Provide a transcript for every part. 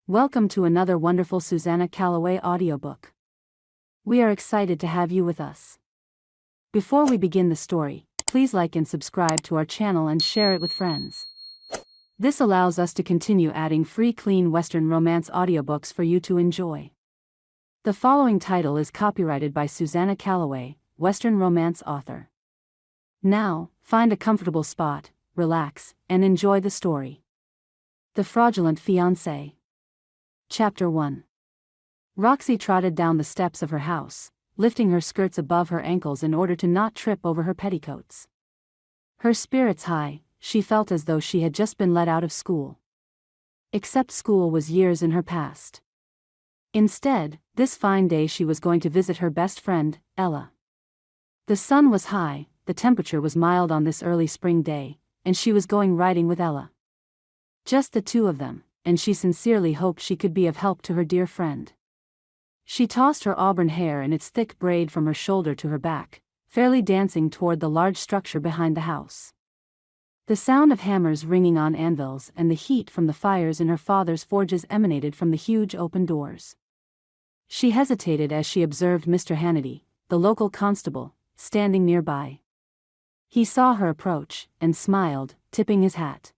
Welcome to another wonderful Susannah Calloway audiobook. We are excited to have you with us. Before we begin the story, please like and subscribe to our channel and share it with friends. This allows us to continue adding free clean Western romance audiobooks for you to enjoy. The following title is copyrighted by Susannah Calloway, Western romance author. Now, find a comfortable spot, relax, and enjoy the story. The Fraudulent Fiancé. Chapter 1. Roxy trotted down the steps of her house, lifting her skirts above her ankles in order to not trip over her petticoats. Her spirits high, she felt as though she had just been let out of school. Except school was years in her past. Instead, this fine day she was going to visit her best friend, Ella. The sun was high, the temperature was mild on this early spring day, and she was going riding with Ella. Just the two of them, and she sincerely hoped she could be of help to her dear friend. She tossed her auburn hair in its thick braid from her shoulder to her back, fairly dancing toward the large structure behind the house. The sound of hammers ringing on anvils and the heat from the fires in her father's forges emanated from the huge open doors. She hesitated as she observed Mr. Hannity, the local constable, standing nearby. He saw her approach, and smiled, tipping his hat.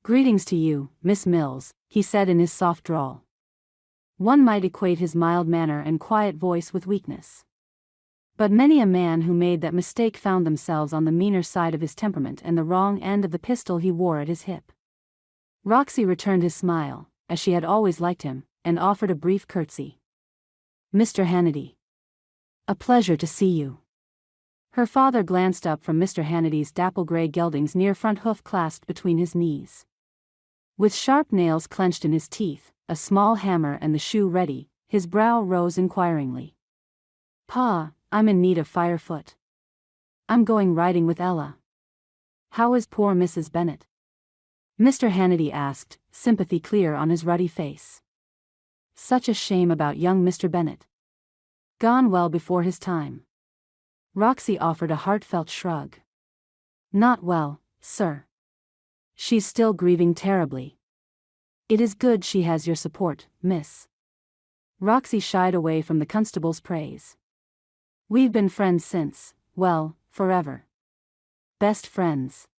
"Greetings to you, Miss Mills," he said in his soft drawl. One might equate his mild manner and quiet voice with weakness. But many a man who made that mistake found themselves on the meaner side of his temperament and the wrong end of the pistol he wore at his hip. Roxy returned his smile, as she had always liked him, and offered a brief curtsy. "Mr. Hannity. A pleasure to see you." Her father glanced up from Mr. Hannity's dapple-gray gelding's near front hoof clasped between his knees. With sharp nails clenched in his teeth, a small hammer and the shoe ready, his brow rose inquiringly. "Pa, I'm in need of firefoot. I'm going riding with Ella. How is poor Mrs. Bennet?" Mr. Hannity asked, sympathy clear on his ruddy face. "Such a shame about young Mr. Bennet. Gone well before his time." Roxy offered a heartfelt shrug. "Not well, sir. She's still grieving terribly. It is good she has your support, miss." Roxy shied away from the constable's praise. "We've been friends since, well, forever. Best friends.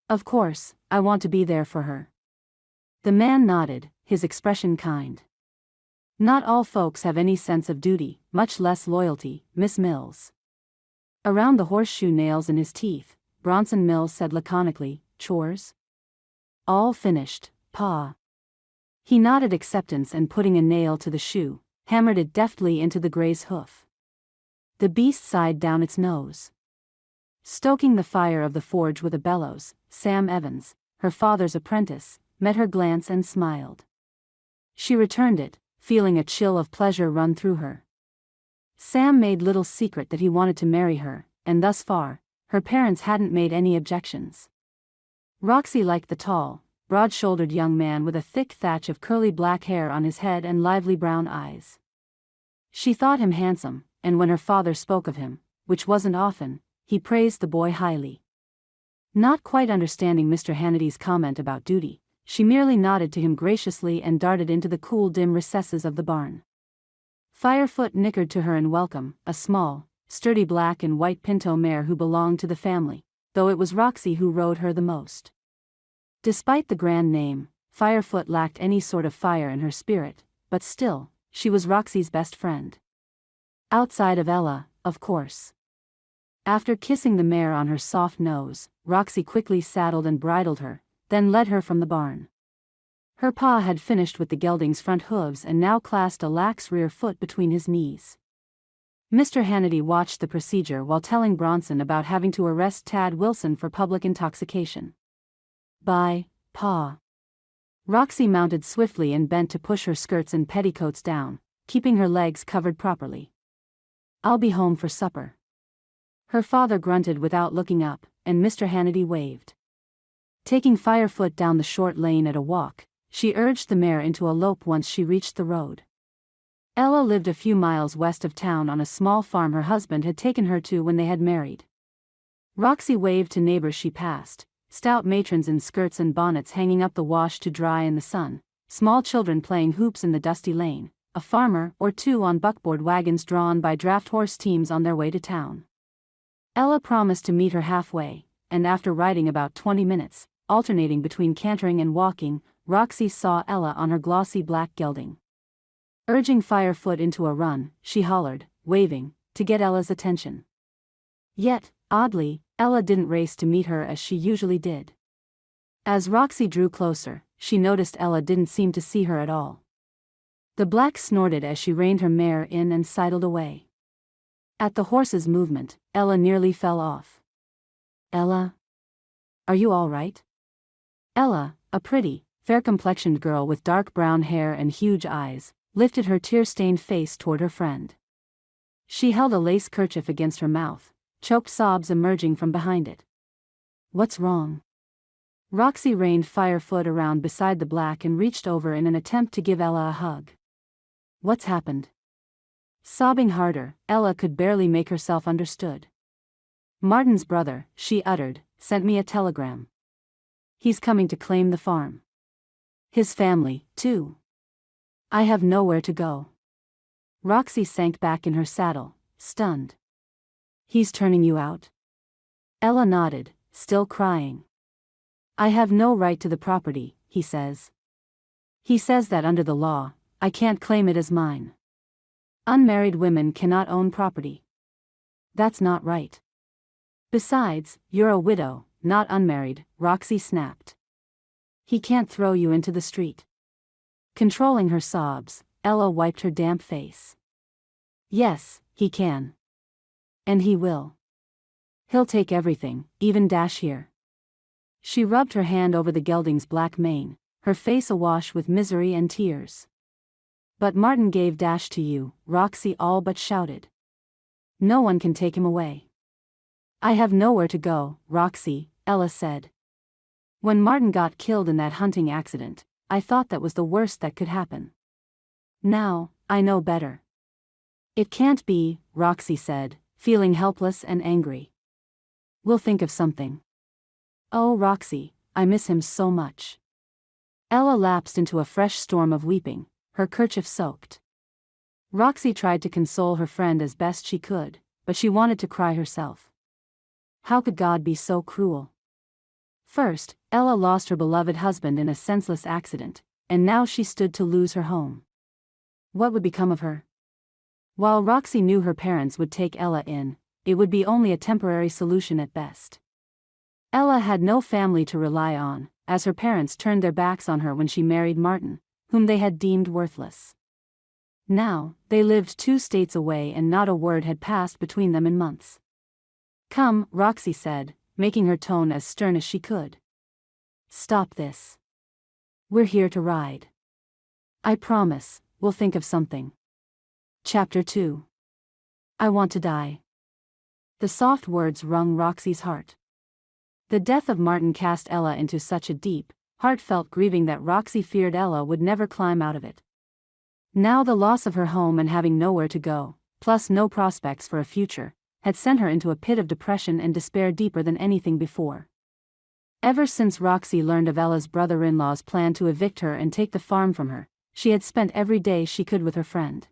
Of course, I want to be there for her." The man nodded, his expression kind. "Not all folks have any sense of duty, much less loyalty, Miss Mills." Around the horseshoe nails in his teeth, Bronson Mills said laconically, "Chores?" "All finished, Pa." He nodded acceptance and putting a nail to the shoe, hammered it deftly into the gray's hoof. The beast sighed down its nose. Stoking the fire of the forge with a bellows, Sam Evans, her father's apprentice, met her glance and smiled. She returned it, feeling a chill of pleasure run through her. Sam made little secret that he wanted to marry her, and thus far, her parents hadn't made any objections. Roxy liked the tall, broad-shouldered young man with a thick thatch of curly black hair on his head and lively brown eyes. She thought him handsome, and when her father spoke of him, which wasn't often, he praised the boy highly. Not quite understanding Mr. Hannity's comment about duty, she merely nodded to him graciously and darted into the cool dim recesses of the barn. Firefoot nickered to her in welcome, a small, sturdy black and white pinto mare who belonged to the family, though it was Roxy who rode her the most. Despite the grand name, Firefoot lacked any sort of fire in her spirit, but still, she was Roxy's best friend. Outside of Ella, of course. After kissing the mare on her soft nose, Roxy quickly saddled and bridled her, then led her from the barn. Her pa had finished with the gelding's front hooves and now clasped a lax rear foot between his knees. Mr. Hannity watched the procedure while telling Bronson about having to arrest Tad Wilson for public intoxication. "Bye, Pa." Roxy mounted swiftly and bent to push her skirts and petticoats down, keeping her legs covered properly. "I'll be home for supper." Her father grunted without looking up, and Mr. Hannity waved. Taking Firefoot down the short lane at a walk, she urged the mare into a lope once she reached the road. Ella lived a few miles west of town on a small farm her husband had taken her to when they had married. Roxy waved to neighbors she passed, stout matrons in skirts and bonnets hanging up the wash to dry in the sun, small children playing hoops in the dusty lane, a farmer or two on buckboard wagons drawn by draft horse teams on their way to town. Ella promised to meet her halfway, and after riding about 20 minutes, alternating between cantering and walking, Roxy saw Ella on her glossy black gelding. Urging Firefoot into a run, she hollered, waving, to get Ella's attention. Yet, oddly, Ella didn't race to meet her as she usually did. As Roxy drew closer, she noticed Ella didn't seem to see her at all. The black snorted as she reined her mare in and sidled away. At the horse's movement, Ella nearly fell off. "Ella? Are you all right?" Ella, a pretty, fair-complexioned girl with dark brown hair and huge eyes, lifted her tear-stained face toward her friend. She held a lace kerchief against her mouth, choked sobs emerging from behind it. "What's wrong?" Roxy reined Firefoot around beside the black and reached over in an attempt to give Ella a hug. "What's happened?" Sobbing harder, Ella could barely make herself understood. "Martin's brother," she uttered, "sent me a telegram. He's coming to claim the farm. His family, too. I have nowhere to go." Roxy sank back in her saddle, stunned. "He's turning you out?" Ella nodded, still crying. "I have no right to the property," he says. "He says that under the law, I can't claim it as mine. Unmarried women cannot own property. That's not right. Besides, you're a widow, not unmarried," Roxy snapped. "He can't throw you into the street." Controlling her sobs, Ella wiped her damp face. "Yes, he can. And he will. He'll take everything, even Dash here." She rubbed her hand over the gelding's black mane, her face awash with misery and tears. "But Martin gave Dash to you," Roxy all but shouted. "No one can take him away." "I have nowhere to go, Roxy," Ella said. "When Martin got killed in that hunting accident, I thought that was the worst that could happen. Now, I know better." "It can't be," Roxy said, feeling helpless and angry. "We'll think of something." "Oh, Roxy, I miss him so much." Ella lapsed into a fresh storm of weeping, her kerchief soaked. Roxy tried to console her friend as best she could, but she wanted to cry herself. How could God be so cruel? First, Ella lost her beloved husband in a senseless accident, and now she stood to lose her home. What would become of her? While Roxy knew her parents would take Ella in, it would be only a temporary solution at best. Ella had no family to rely on, as her parents turned their backs on her when she married Martin, whom they had deemed worthless. Now, they lived 2 states away and not a word had passed between them in months. "Come," Roxy said, making her tone as stern as she could. "Stop this. We're here to ride. I promise, we'll think of something." Chapter 2. I Want to Die. The soft words wrung Roxy's heart. The death of Martin cast Ella into such a deep, heartfelt grieving that Roxy feared Ella would never climb out of it. Now the loss of her home and having nowhere to go, plus no prospects for a future, had sent her into a pit of depression and despair deeper than anything before. Ever since Roxy learned of Ella's brother-in-law's plan to evict her and take the farm from her, she had spent every day she could with her friend.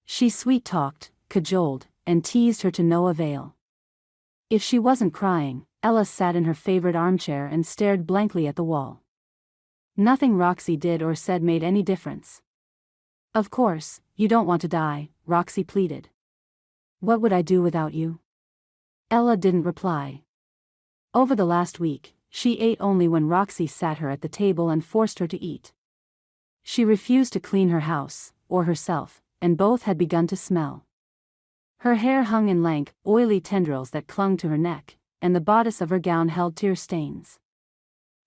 She sweet-talked, cajoled, and teased her to no avail. If she wasn't crying, Ella sat in her favorite armchair and stared blankly at the wall. Nothing Roxy did or said made any difference. "Of course, you don't want to die," Roxy pleaded. "What would I do without you?" Ella didn't reply. Over the last week, she ate only when Roxy sat her at the table and forced her to eat. She refused to clean her house, or herself, and both had begun to smell. Her hair hung in lank, oily tendrils that clung to her neck, and the bodice of her gown held tear stains.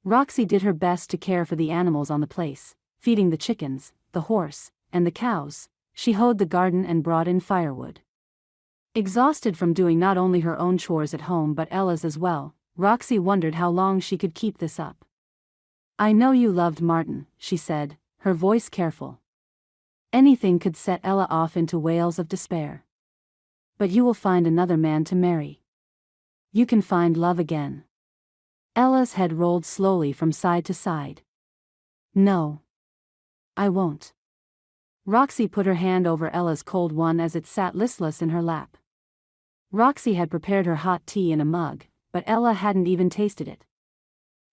Roxy did her best to care for the animals on the place, feeding the chickens, the horse, and the cows. She hoed the garden and brought in firewood. Exhausted from doing not only her own chores at home but Ella's as well, Roxy wondered how long she could keep this up. "I know you loved Martin," she said, her voice careful. Anything could set Ella off into wails of despair. "But you will find another man to marry. You can find love again." Ella's head rolled slowly from side to side. "No. I won't. Roxy put her hand over Ella's cold one as it sat listless in her lap. Roxy had prepared her hot tea in a mug, but Ella hadn't even tasted it.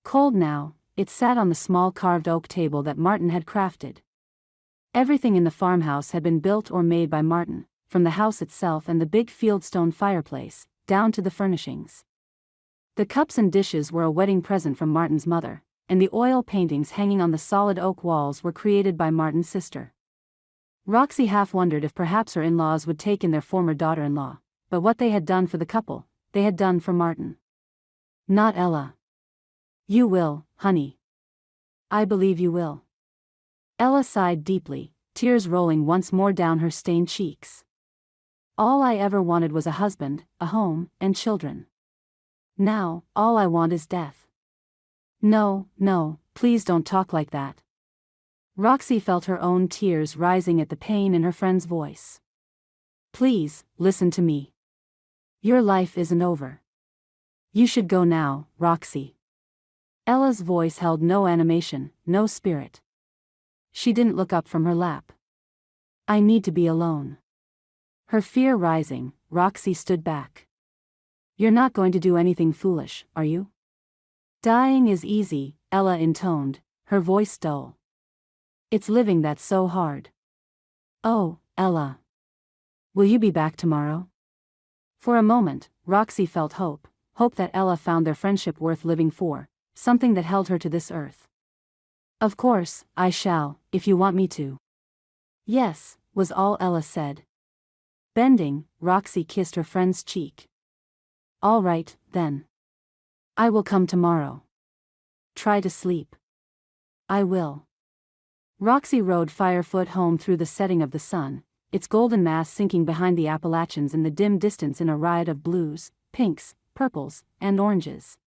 Cold now, it sat on the small carved oak table that Martin had crafted. Everything in the farmhouse had been built or made by Martin, from the house itself and the big fieldstone fireplace, down to the furnishings. The cups and dishes were a wedding present from Martin's mother, and the oil paintings hanging on the solid oak walls were created by Martin's sister. Roxy half wondered if perhaps her in-laws would take in their former daughter-in-law, but what they had done for the couple, they had done for Martin. Not Ella. You will, honey. I believe you will. Ella sighed deeply, tears rolling once more down her stained cheeks. All I ever wanted was a husband, a home, and children. Now, all I want is death. No, no, please don't talk like that. Roxy felt her own tears rising at the pain in her friend's voice. Please, listen to me. Your life isn't over. You should go now, Roxy. Ella's voice held no animation, no spirit. She didn't look up from her lap. I need to be alone. Her fear rising, Roxy stood back. You're not going to do anything foolish, are you? Dying is easy, Ella intoned, her voice dull. It's living that's so hard. Oh, Ella. Will you be back tomorrow? For a moment, Roxy felt hope that Ella found their friendship worth living for, something that held her to this earth. Of course, I shall, if you want me to. Yes, was all Ella said. Bending, Roxy kissed her friend's cheek. All right, then. I will come tomorrow. Try to sleep. I will. Roxy rode Firefoot home through the setting of the sun, its golden mass sinking behind the Appalachians in the dim distance in a riot of blues, pinks, purples, and oranges.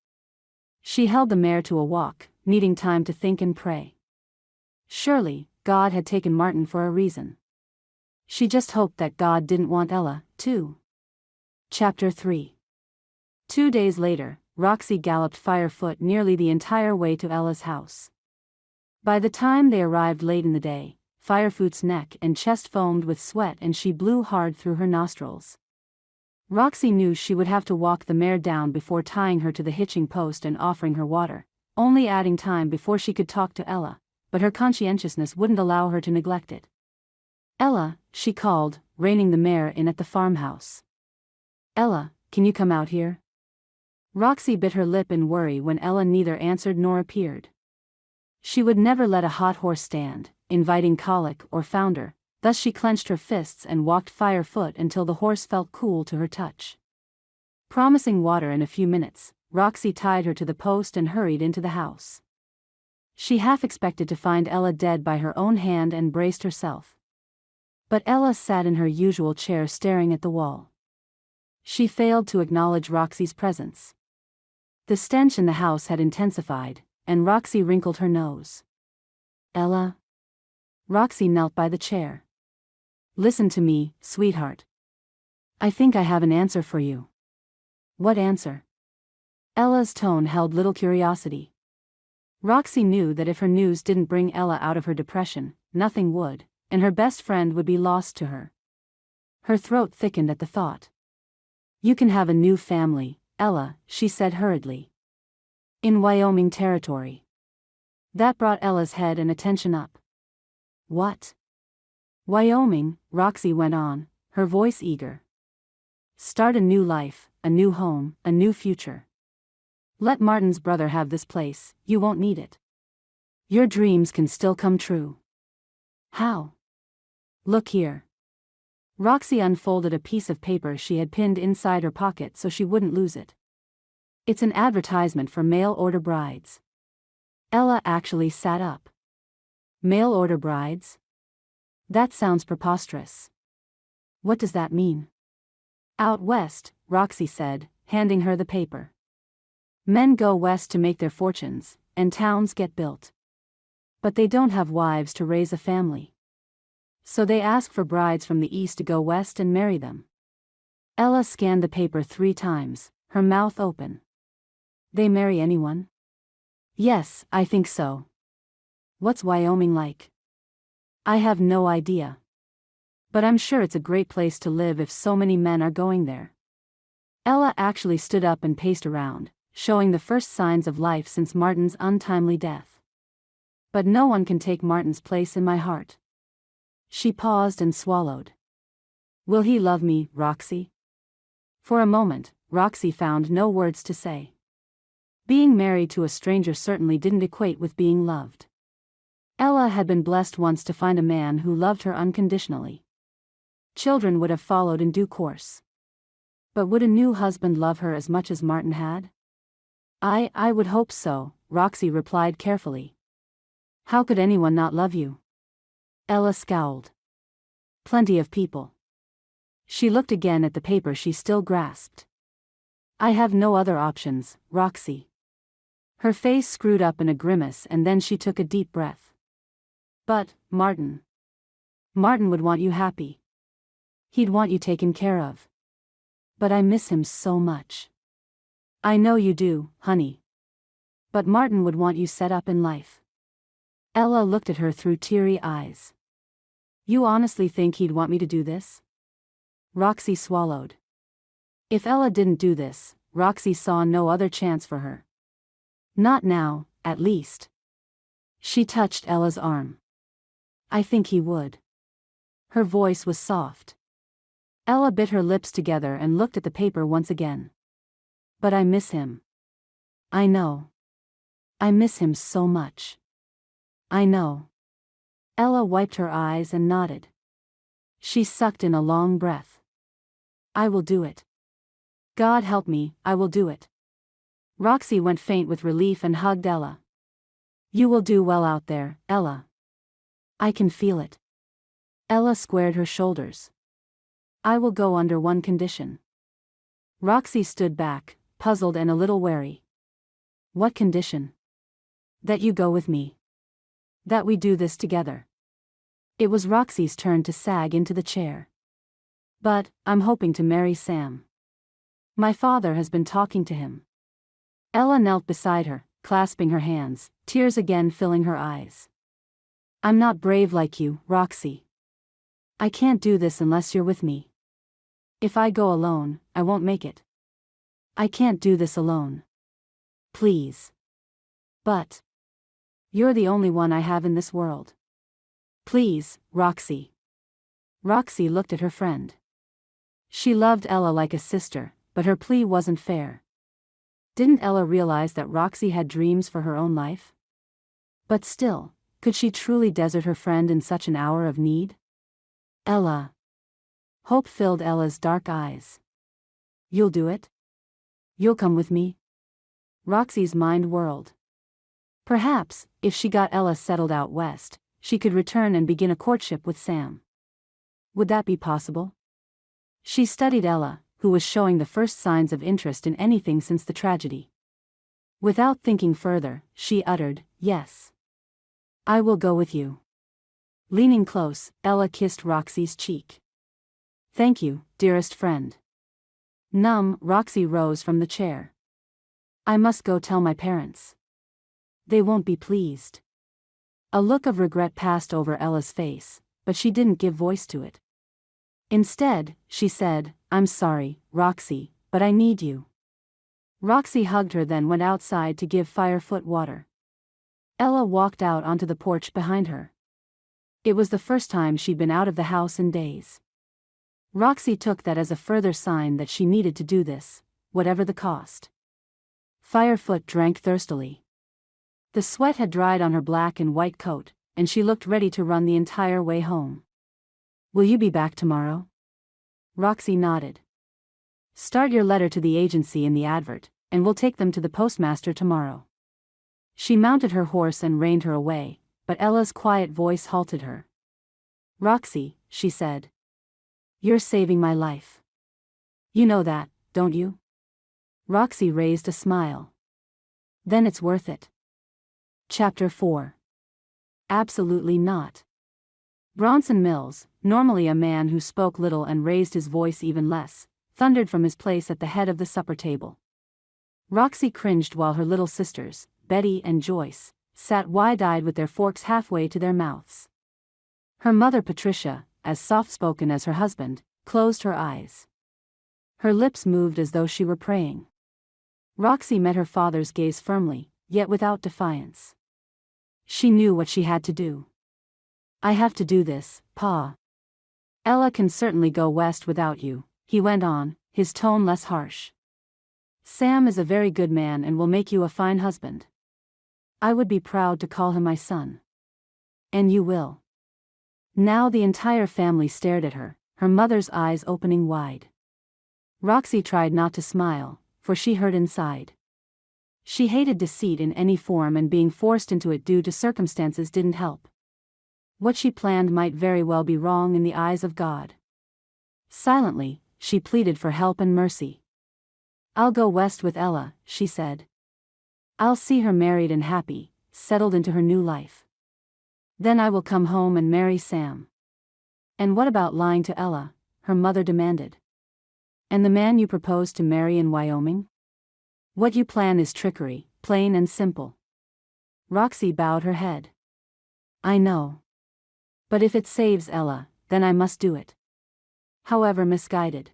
She held the mare to a walk, needing time to think and pray. Surely, God had taken Martin for a reason. She just hoped that God didn't want Ella, too. Chapter 3. 2 days later, Roxy galloped Firefoot nearly the entire way to Ella's house. By the time they arrived late in the day, Firefoot's neck and chest foamed with sweat and she blew hard through her nostrils. Roxy knew she would have to walk the mare down before tying her to the hitching post and offering her water, only adding time before she could talk to Ella, but her conscientiousness wouldn't allow her to neglect it. Ella, she called, reining the mare in at the farmhouse. Ella, can you come out here? Roxy bit her lip in worry when Ella neither answered nor appeared. She would never let a hot horse stand, inviting colic or founder, thus she clenched her fists and walked Firefoot until the horse felt cool to her touch. Promising water in a few minutes, Roxy tied her to the post and hurried into the house. She half expected to find Ella dead by her own hand and braced herself. But Ella sat in her usual chair staring at the wall. She failed to acknowledge Roxy's presence. The stench in the house had intensified, and Roxy wrinkled her nose. Ella? Roxy knelt by the chair. Listen to me, sweetheart. I think I have an answer for you. What answer? Ella's tone held little curiosity. Roxy knew that if her news didn't bring Ella out of her depression, nothing would, and her best friend would be lost to her. Her throat thickened at the thought. You can have a new family, Ella, she said hurriedly. In Wyoming territory. That brought Ella's head and attention up. What? Wyoming, Roxy went on, her voice eager. Start a new life, a new home, a new future. Let Martin's brother have this place, you won't need it. Your dreams can still come true. How? Look here. Roxy unfolded a piece of paper she had pinned inside her pocket so she wouldn't lose it. It's an advertisement for mail-order brides. Ella actually sat up. Mail-order brides? That sounds preposterous. What does that mean? Out west, Roxy said, handing her the paper. Men go west to make their fortunes, and towns get built. But they don't have wives to raise a family. So they ask for brides from the east to go west and marry them. Ella scanned the paper 3 times, her mouth open. They marry anyone? Yes, I think so. What's Wyoming like? I have no idea. But I'm sure it's a great place to live if so many men are going there. Ella actually stood up and paced around, showing the first signs of life since Martin's untimely death. But no one can take Martin's place in my heart. She paused and swallowed. Will he love me, Roxy? For a moment, Roxy found no words to say. Being married to a stranger certainly didn't equate with being loved. Ella had been blessed once to find a man who loved her unconditionally. Children would have followed in due course. But would a new husband love her as much as Martin had? I would hope so, Roxy replied carefully. How could anyone not love you? Ella scowled. Plenty of people. She looked again at the paper she still grasped. I have no other options, Roxy. Her face screwed up in a grimace and then she took a deep breath. But, Martin would want you happy. He'd want you taken care of. But I miss him so much. I know you do, honey. But Martin would want you set up in life. Ella looked at her through teary eyes. You honestly think he'd want me to do this? Roxy swallowed. If Ella didn't do this, Roxy saw no other chance for her. Not now, at least. She touched Ella's arm. I think he would. Her voice was soft. Ella bit her lips together and looked at the paper once again. But I miss him. I know. I miss him so much. I know. Ella wiped her eyes and nodded. She sucked in a long breath. I will do it. God help me, I will do it. Roxy went faint with relief and hugged Ella. You will do well out there, Ella. I can feel it. Ella squared her shoulders. I will go under one condition. Roxy stood back, puzzled and a little wary. What condition? That you go with me. That we do this together. It was Roxy's turn to sag into the chair. But, I'm hoping to marry Sam. My father has been talking to him. Ella knelt beside her, clasping her hands, tears again filling her eyes. I'm not brave like you, Roxy. I can't do this unless you're with me. If I go alone, I won't make it. I can't do this alone. Please. But you're the only one I have in this world. Please, Roxy. Roxy looked at her friend. She loved Ella like a sister, but her plea wasn't fair. Didn't Ella realize that Roxy had dreams for her own life? But still, could she truly desert her friend in such an hour of need? Ella. Hope filled Ella's dark eyes. You'll do it? You'll come with me? Roxy's mind whirled. Perhaps, if she got Ella settled out west, she could return and begin a courtship with Sam. Would that be possible? She studied Ella, who was showing the first signs of interest in anything since the tragedy. Without thinking further, she uttered, yes. I will go with you. Leaning close, Ella kissed Roxy's cheek. Thank you, dearest friend. Numb, Roxy rose from the chair. I must go tell my parents. They won't be pleased. A look of regret passed over Ella's face, but she didn't give voice to it. Instead, she said, I'm sorry, Roxy, but I need you. Roxy hugged her then went outside to give Firefoot water. Ella walked out onto the porch behind her. It was the first time she'd been out of the house in days. Roxy took that as a further sign that she needed to do this, whatever the cost. Firefoot drank thirstily. The sweat had dried on her black and white coat, and she looked ready to run the entire way home. Will you be back tomorrow? Roxy nodded. Start your letter to the agency in the advert, and we'll take them to the postmaster tomorrow. She mounted her horse and reined her away, but Ella's quiet voice halted her. Roxy, she said. You're saving my life. You know that, don't you? Roxy raised a smile. Then it's worth it. Chapter 4. Absolutely not. Bronson Mills, normally a man who spoke little and raised his voice even less, thundered from his place at the head of the supper table. Roxy cringed while her little sisters, Betty and Joyce, sat wide-eyed with their forks halfway to their mouths. Her mother Patricia, as soft-spoken as her husband, closed her eyes. Her lips moved as though she were praying. Roxy met her father's gaze firmly, yet without defiance. She knew what she had to do. "I have to do this, Pa. Ella can certainly go west without you," he went on, his tone less harsh. "Sam is a very good man and will make you a fine husband. I would be proud to call him my son. And you will." Now the entire family stared at her, her mother's eyes opening wide. Roxy tried not to smile, for she hurt inside. She hated deceit in any form, and being forced into it due to circumstances didn't help. What she planned might very well be wrong in the eyes of God. Silently, she pleaded for help and mercy. "I'll go west with Ella," she said. "I'll see her married and happy, settled into her new life. Then I will come home and marry Sam." "And what about lying to Ella?" her mother demanded. "And the man you propose to marry in Wyoming? What you plan is trickery, plain and simple." Roxy bowed her head. "I know. But if it saves Ella, then I must do it. However misguided.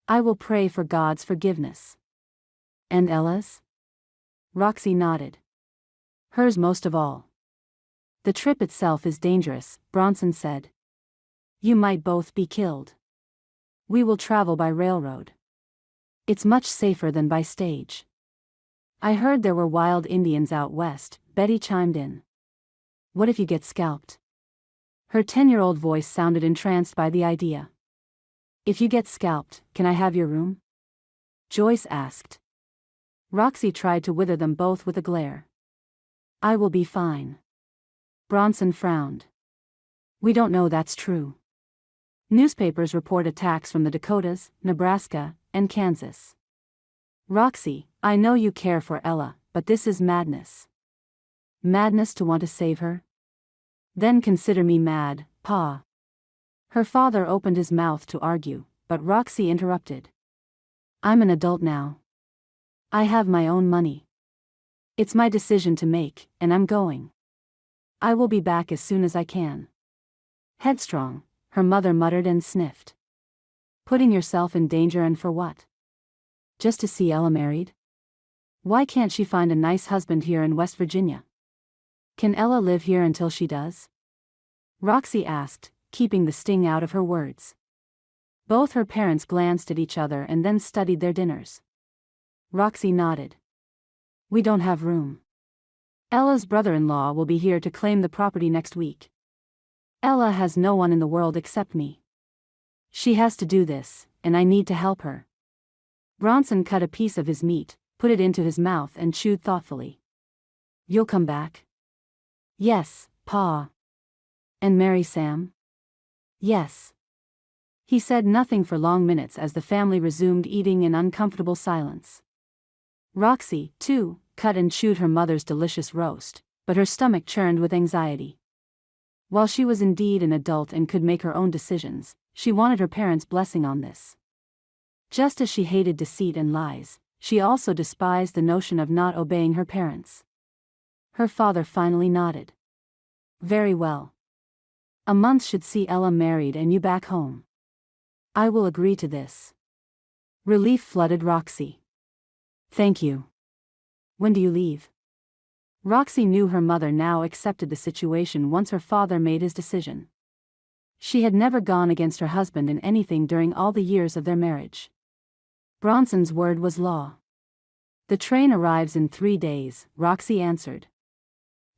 I will pray for God's forgiveness." "And Ella's?" Roxy nodded. "Hers most of all." "The trip itself is dangerous," Bronson said. "You might both be killed. We will travel by railroad. It's much safer than by stage." "I heard there were wild Indians out west," Betty chimed in. "What if you get scalped?" Her 10-year-old voice sounded entranced by the idea. "If you get scalped, can I have your room?" Joyce asked. Roxy tried to wither them both with a glare. "I will be fine." Bronson frowned. "We don't know that's true. Newspapers report attacks from the Dakotas, Nebraska, and Kansas." "Roxy, I know you care for Ella, but this is madness." "Madness to want to save her? Then consider me mad, Pa." Her father opened his mouth to argue, but Roxy interrupted. "I'm an adult now. I have my own money. It's my decision to make, and I'm going. I will be back as soon as I can." "Headstrong," her mother muttered and sniffed. "Putting yourself in danger, and for what? Just to see Ella married? Why can't she find a nice husband here in West Virginia? Can Ella live here until she does?" Roxy asked, keeping the sting out of her words. Both her parents glanced at each other and then studied their dinners. Roxy nodded. "We don't have room. Ella's brother-in-law will be here to claim the property next week. Ella has no one in the world except me. She has to do this, and I need to help her." Bronson cut a piece of his meat, put it into his mouth and chewed thoughtfully. "You'll come back?" "Yes, Pa." "And marry Sam?" "Yes." He said nothing for long minutes as the family resumed eating in uncomfortable silence. Roxy, too, cut and chewed her mother's delicious roast, but her stomach churned with anxiety. While she was indeed an adult and could make her own decisions, she wanted her parents' blessing on this. Just as she hated deceit and lies, she also despised the notion of not obeying her parents. Her father finally nodded. "Very well. A month should see Ella married and you back home. I will agree to this." Relief flooded Roxy. "Thank you. When do you leave?" Roxy knew her mother now accepted the situation once her father made his decision. She had never gone against her husband in anything during all the years of their marriage. Bronson's word was law. "The train arrives in 3 days," Roxy answered.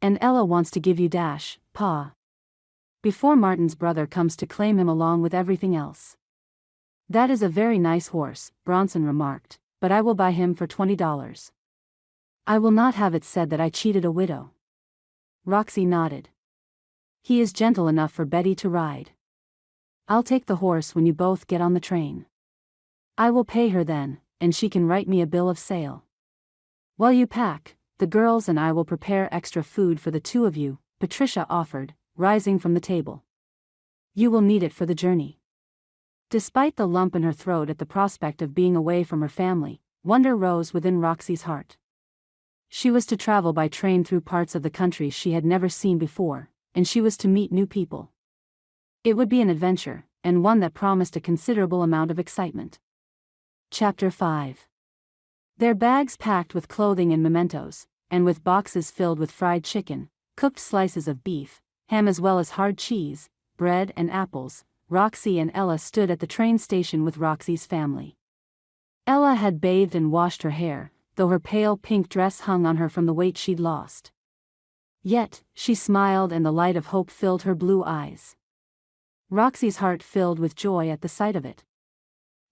"And Ella wants to give you dash, Pa. Before Martin's brother comes to claim him along with everything else." "That is a very nice horse," Bronson remarked, "but I will buy him for $20. I will not have it said that I cheated a widow." Roxy nodded. "He is gentle enough for Betty to ride. I'll take the horse when you both get on the train. I will pay her then, and she can write me a bill of sale. While you pack, the girls and I will prepare extra food for the two of you," Patricia offered, rising from the table. "You will need it for the journey." Despite the lump in her throat at the prospect of being away from her family, wonder rose within Roxy's heart. She was to travel by train through parts of the country she had never seen before, and she was to meet new people. It would be an adventure, and one that promised a considerable amount of excitement. Chapter 5. Their bags packed with clothing and mementos, and with boxes filled with fried chicken, cooked slices of beef, ham as well as hard cheese, bread and apples, Roxy and Ella stood at the train station with Roxy's family. Ella had bathed and washed her hair, though her pale pink dress hung on her from the weight she'd lost. Yet, she smiled and the light of hope filled her blue eyes. Roxy's heart filled with joy at the sight of it.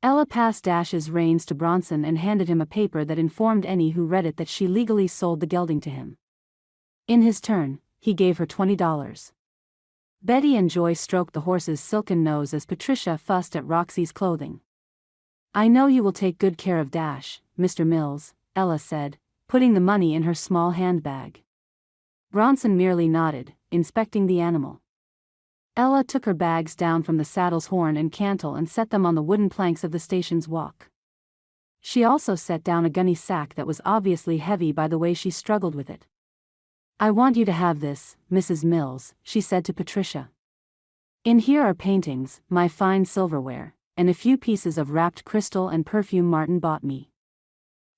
Ella passed Dash's reins to Bronson and handed him a paper that informed any who read it that she legally sold the gelding to him. In his turn, he gave her $20. Betty and Joy stroked the horse's silken nose as Patricia fussed at Roxy's clothing. "I know you will take good care of Dash, Mr. Mills," Ella said, putting the money in her small handbag. Bronson merely nodded, inspecting the animal. Ella took her bags down from the saddle's horn and cantle and set them on the wooden planks of the station's walk. She also set down a gunny sack that was obviously heavy by the way she struggled with it. "I want you to have this, Mrs. Mills," she said to Patricia. "In here are paintings, my fine silverware, and a few pieces of wrapped crystal and perfume Martin bought me."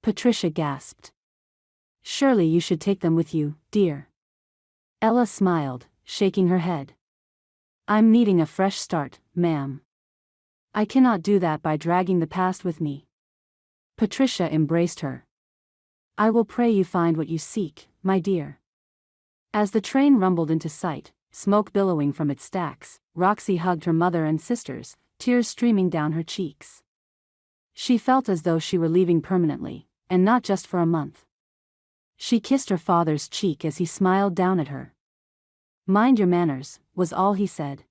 Patricia gasped. "Surely you should take them with you, dear." Ella smiled, shaking her head. "I'm needing a fresh start, ma'am. I cannot do that by dragging the past with me." Patricia embraced her. "I will pray you find what you seek, my dear." As the train rumbled into sight, smoke billowing from its stacks, Roxy hugged her mother and sisters, tears streaming down her cheeks. She felt as though she were leaving permanently, and not just for a month. She kissed her father's cheek as he smiled down at her. "Mind your manners," was all he said.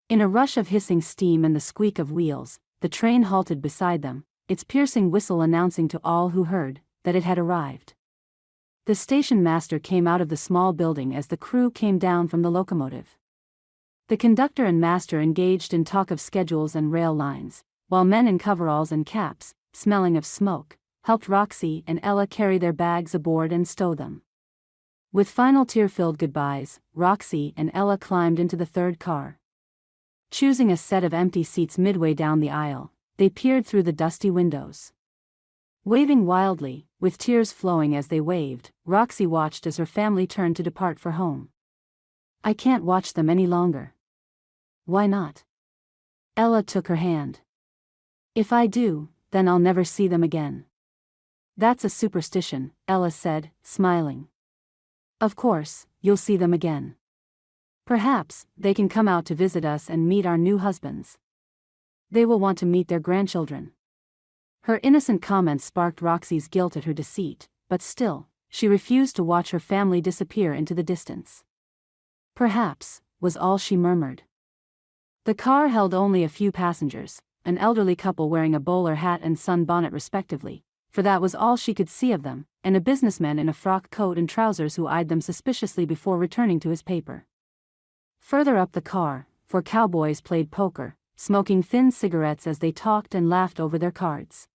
In a rush of hissing steam and the squeak of wheels, the train halted beside them, its piercing whistle announcing to all who heard that it had arrived. The station master came out of the small building as the crew came down from the locomotive. The conductor and master engaged in talk of schedules and rail lines, while men in coveralls and caps, smelling of smoke, helped Roxy and Ella carry their bags aboard and stow them. With final tear-filled goodbyes, Roxy and Ella climbed into the third car. Choosing a set of empty seats midway down the aisle, they peered through the dusty windows. Waving wildly, with tears flowing as they waved, Roxy watched as her family turned to depart for home. "I can't watch them any longer." "Why not?" Ella took her hand. "If I do, then I'll never see them again." "That's a superstition," Ella said, smiling. "Of course, you'll see them again. Perhaps they can come out to visit us and meet our new husbands. They will want to meet their grandchildren." Her innocent comments sparked Roxy's guilt at her deceit, but still, she refused to watch her family disappear into the distance. "Perhaps," was all she murmured. The car held only a few passengers, an elderly couple wearing a bowler hat and sunbonnet respectively, for that was all she could see of them, and a businessman in a frock coat and trousers who eyed them suspiciously before returning to his paper. Further up the car, four cowboys played poker, smoking thin cigarettes as they talked and laughed over their cards.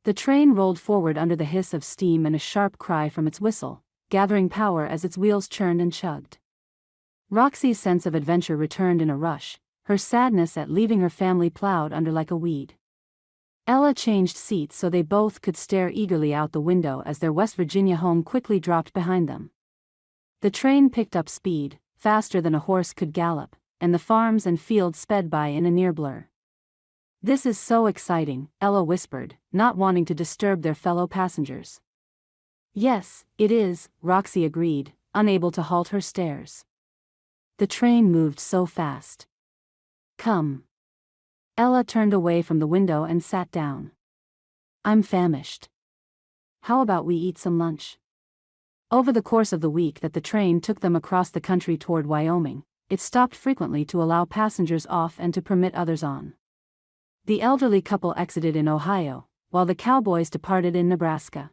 The train rolled forward under the hiss of steam and a sharp cry from its whistle, gathering power as its wheels churned and chugged. Roxy's sense of adventure returned in a rush, her sadness at leaving her family plowed under like a weed. Ella changed seats so they both could stare eagerly out the window as their West Virginia home quickly dropped behind them. The train picked up speed, faster than a horse could gallop, and the farms and fields sped by in a near blur. "This is so exciting," Ella whispered, not wanting to disturb their fellow passengers. "Yes, it is," Roxy agreed, unable to halt her stares. The train moved so fast. "Come." Ella turned away from the window and sat down. "I'm famished. How about we eat some lunch?" Over the course of the week that the train took them across the country toward Wyoming, it stopped frequently to allow passengers off and to permit others on. The elderly couple exited in Ohio, while the cowboys departed in Nebraska.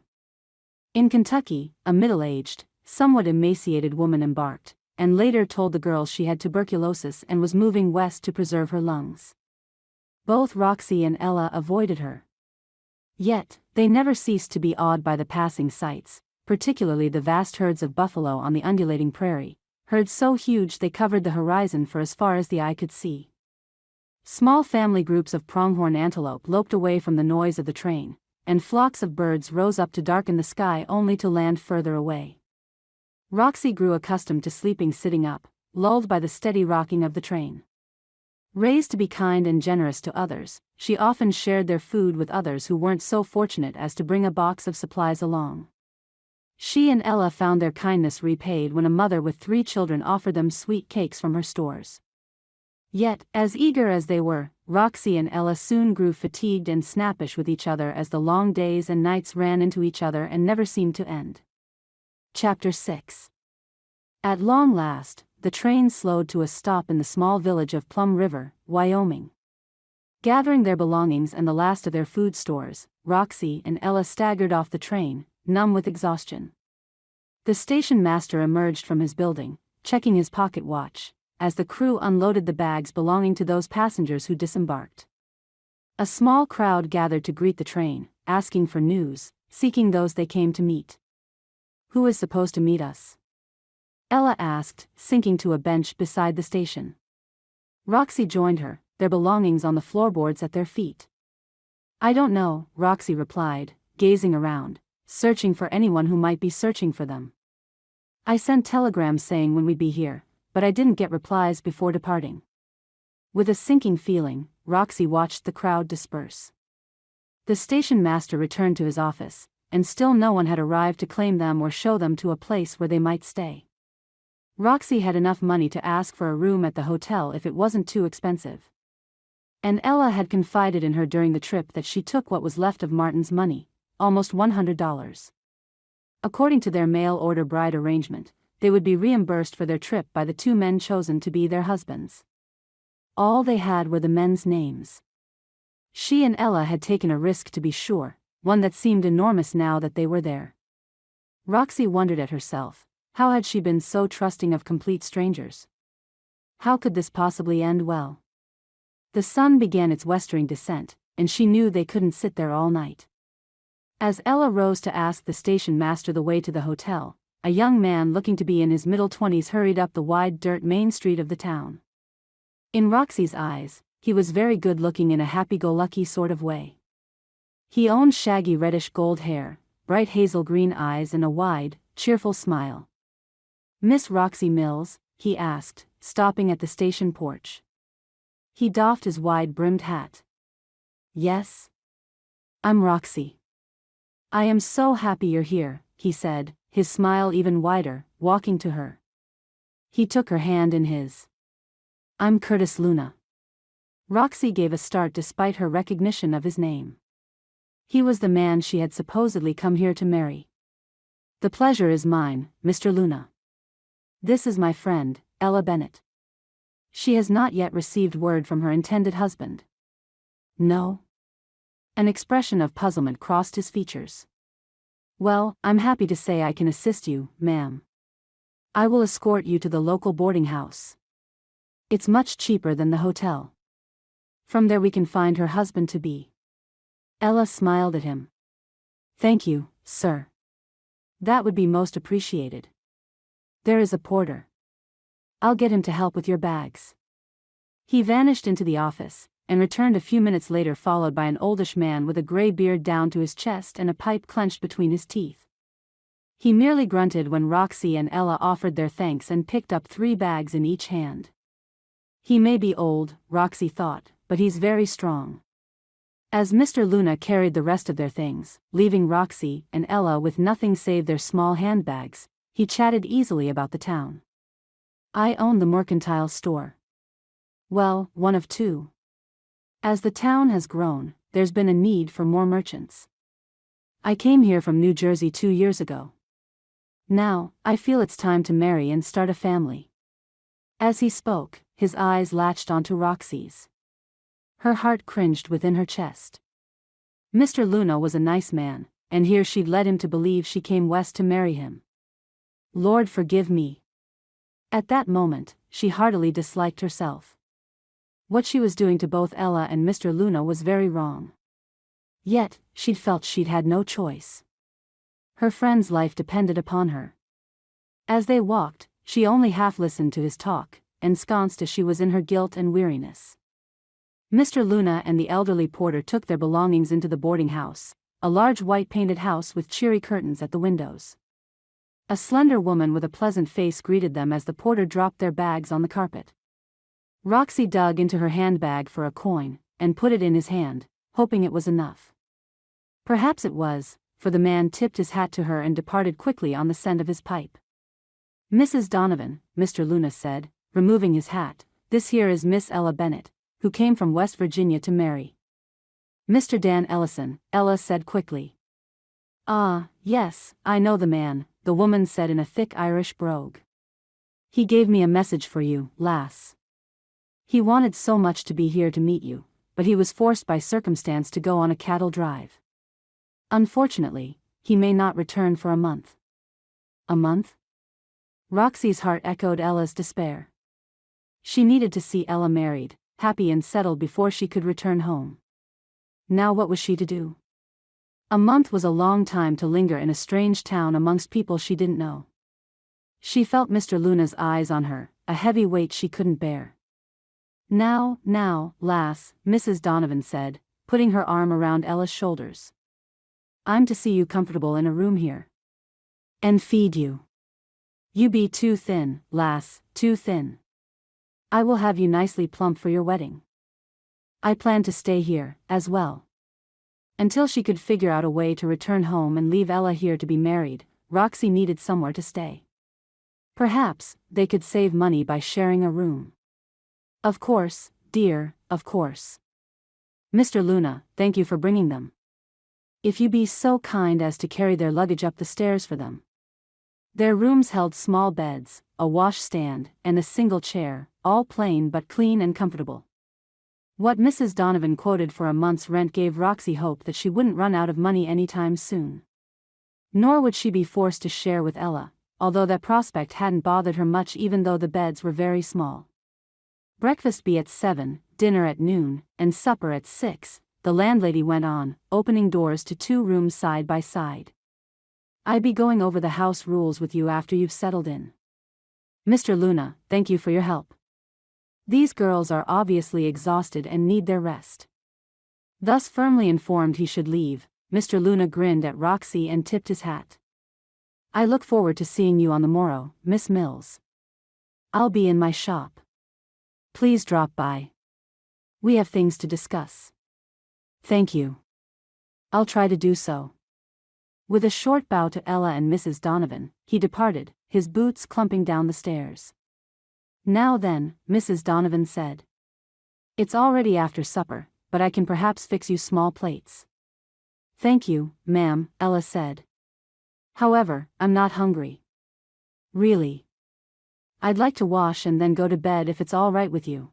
In Kentucky, a middle-aged, somewhat emaciated woman embarked, and later told the girls she had tuberculosis and was moving west to preserve her lungs. Both Roxy and Ella avoided her. Yet, they never ceased to be awed by the passing sights, particularly the vast herds of buffalo on the undulating prairie, herds so huge they covered the horizon for as far as the eye could see. Small family groups of pronghorn antelope loped away from the noise of the train, and flocks of birds rose up to darken the sky only to land further away. Roxy grew accustomed to sleeping sitting up, lulled by the steady rocking of the train. Raised to be kind and generous to others, she often shared their food with others who weren't so fortunate as to bring a box of supplies along. She and Ella found their kindness repaid when a mother with 3 children offered them sweet cakes from her stores. Yet, as eager as they were, Roxy and Ella soon grew fatigued and snappish with each other as the long days and nights ran into each other and never seemed to end. Chapter 6. At long last, the train slowed to a stop in the small village of Plum River, Wyoming. Gathering their belongings and the last of their food stores, Roxy and Ella staggered off the train, numb with exhaustion. The station master emerged from his building, checking his pocket watch, as the crew unloaded the bags belonging to those passengers who disembarked. A small crowd gathered to greet the train, asking for news, seeking those they came to meet. "Who is supposed to meet us?" Ella asked, sinking to a bench beside the station. Roxy joined her, their belongings on the floorboards at their feet. "I don't know," Roxy replied, gazing around, searching for anyone who might be searching for them. "I sent telegrams saying when we'd be here, but I didn't get replies before departing." With a sinking feeling, Roxy watched the crowd disperse. The station master returned to his office, and still no one had arrived to claim them or show them to a place where they might stay. Roxy had enough money to ask for a room at the hotel if it wasn't too expensive. And Ella had confided in her during the trip that she took what was left of Martin's money, almost $100. According to their mail-order bride arrangement, they would be reimbursed for their trip by the 2 men chosen to be their husbands. All they had were the men's names. She and Ella had taken a risk to be sure, one that seemed enormous now that they were there. Roxy wondered at herself. How had she been so trusting of complete strangers? How could this possibly end well? The sun began its westering descent, and she knew they couldn't sit there all night. As Ella rose to ask the station master the way to the hotel, a young man looking to be in his middle 20s hurried up the wide dirt main street of the town. In Roxy's eyes, he was very good-looking in a happy-go-lucky sort of way. He owned shaggy reddish-gold hair, bright hazel-green eyes and a wide, cheerful smile. "Miss Roxy Mills?" he asked, stopping at the station porch. He doffed his wide-brimmed hat. "Yes? I'm Roxy. I am so happy you're here," he said, his smile even wider, walking to her. He took her hand in his. "I'm Curtis Luna." Roxy gave a start despite her recognition of his name. He was the man she had supposedly come here to marry. "The pleasure is mine, Mr. Luna. This is my friend, Ella Bennett. She has not yet received word from her intended husband." "No?" An expression of puzzlement crossed his features. "Well, I'm happy to say I can assist you, ma'am. I will escort you to the local boarding house. It's much cheaper than the hotel. From there we can find her husband-to-be." Ella smiled at him. "Thank you, sir. That would be most appreciated. There is a porter. I'll get him to help with your bags." He vanished into the office, and returned a few minutes later followed by an oldish man with a gray beard down to his chest and a pipe clenched between his teeth. He merely grunted when Roxy and Ella offered their thanks and picked up 3 bags in each hand. He may be old, Roxy thought, but he's very strong. As Mr. Luna carried the rest of their things, leaving Roxy and Ella with nothing save their small handbags, he chatted easily about the town. "I own the mercantile store." "Well, one of 2. As the town has grown, there's been a need for more merchants. I came here from New Jersey 2 years ago. Now, I feel it's time to marry and start a family." As he spoke, his eyes latched onto Roxy's. Her heart cringed within her chest. Mr. Luna was a nice man, and here she'd led him to believe she came west to marry him. Lord forgive me. At that moment, she heartily disliked herself. What she was doing to both Ella and Mr. Luna was very wrong. Yet, she'd felt she'd had no choice. Her friend's life depended upon her. As they walked, she only half listened to his talk, ensconced as she was in her guilt and weariness. Mr. Luna and the elderly porter took their belongings into the boarding house, a large white-painted house with cheery curtains at the windows. A slender woman with a pleasant face greeted them as the porter dropped their bags on the carpet. Roxy dug into her handbag for a coin, and put it in his hand, hoping it was enough. Perhaps it was, for the man tipped his hat to her and departed quickly on the scent of his pipe. "Mrs. Donovan," Mr. Luna said, removing his hat, "this here is Miss Ella Bennett, who came from West Virginia to marry Mr. Dan Ellison," Ella said quickly. "Ah, yes, I know the man," the woman said in a thick Irish brogue. "He gave me a message for you, lass. He wanted so much to be here to meet you, but he was forced by circumstance to go on a cattle drive. Unfortunately, he may not return for a month." "A month?" Roxy's heart echoed Ella's despair. She needed to see Ella married, happy and settled before she could return home. Now what was she to do? A month was a long time to linger in a strange town amongst people she didn't know. She felt Mr. Luna's eyes on her, a heavy weight she couldn't bear. Now, lass," Mrs. Donovan said, putting her arm around Ella's shoulders. "I'm to see you comfortable in a room here. And feed you. You be too thin, lass, too thin. I will have you nicely plump for your wedding. I plan to stay here, as well." Until she could figure out a way to return home and leave Ella here to be married, Roxy needed somewhere to stay. Perhaps they could save money by sharing a room. "Of course, dear, of course. Mr. Luna, thank you for bringing them. If you be so kind as to carry their luggage up the stairs for them." Their rooms held small beds, a wash-stand, and a single chair, all plain but clean and comfortable. What Mrs. Donovan quoted for a month's rent gave Roxy hope that she wouldn't run out of money anytime soon. Nor would she be forced to share with Ella, although that prospect hadn't bothered her much even though the beds were very small. "Breakfast be at 7, dinner at noon, and supper at 6, the landlady went on, opening doors to 2 rooms side by side. "I be going over the house rules with you after you've settled in. Mr. Luna, thank you for your help. These girls are obviously exhausted and need their rest." Thus firmly informed he should leave, Mr. Luna grinned at Roxy and tipped his hat. "I look forward to seeing you on the morrow, Miss Mills. I'll be in my shop. Please drop by. We have things to discuss." "Thank you. I'll try to do so." With a short bow to Ella and Mrs. Donovan, he departed, his boots clumping down the stairs. "Now then," Mrs. Donovan said. "It's already after supper, but I can perhaps fix you small plates." "Thank you, ma'am," Ella said. "However, I'm not hungry. Really. I'd like to wash and then go to bed if it's all right with you."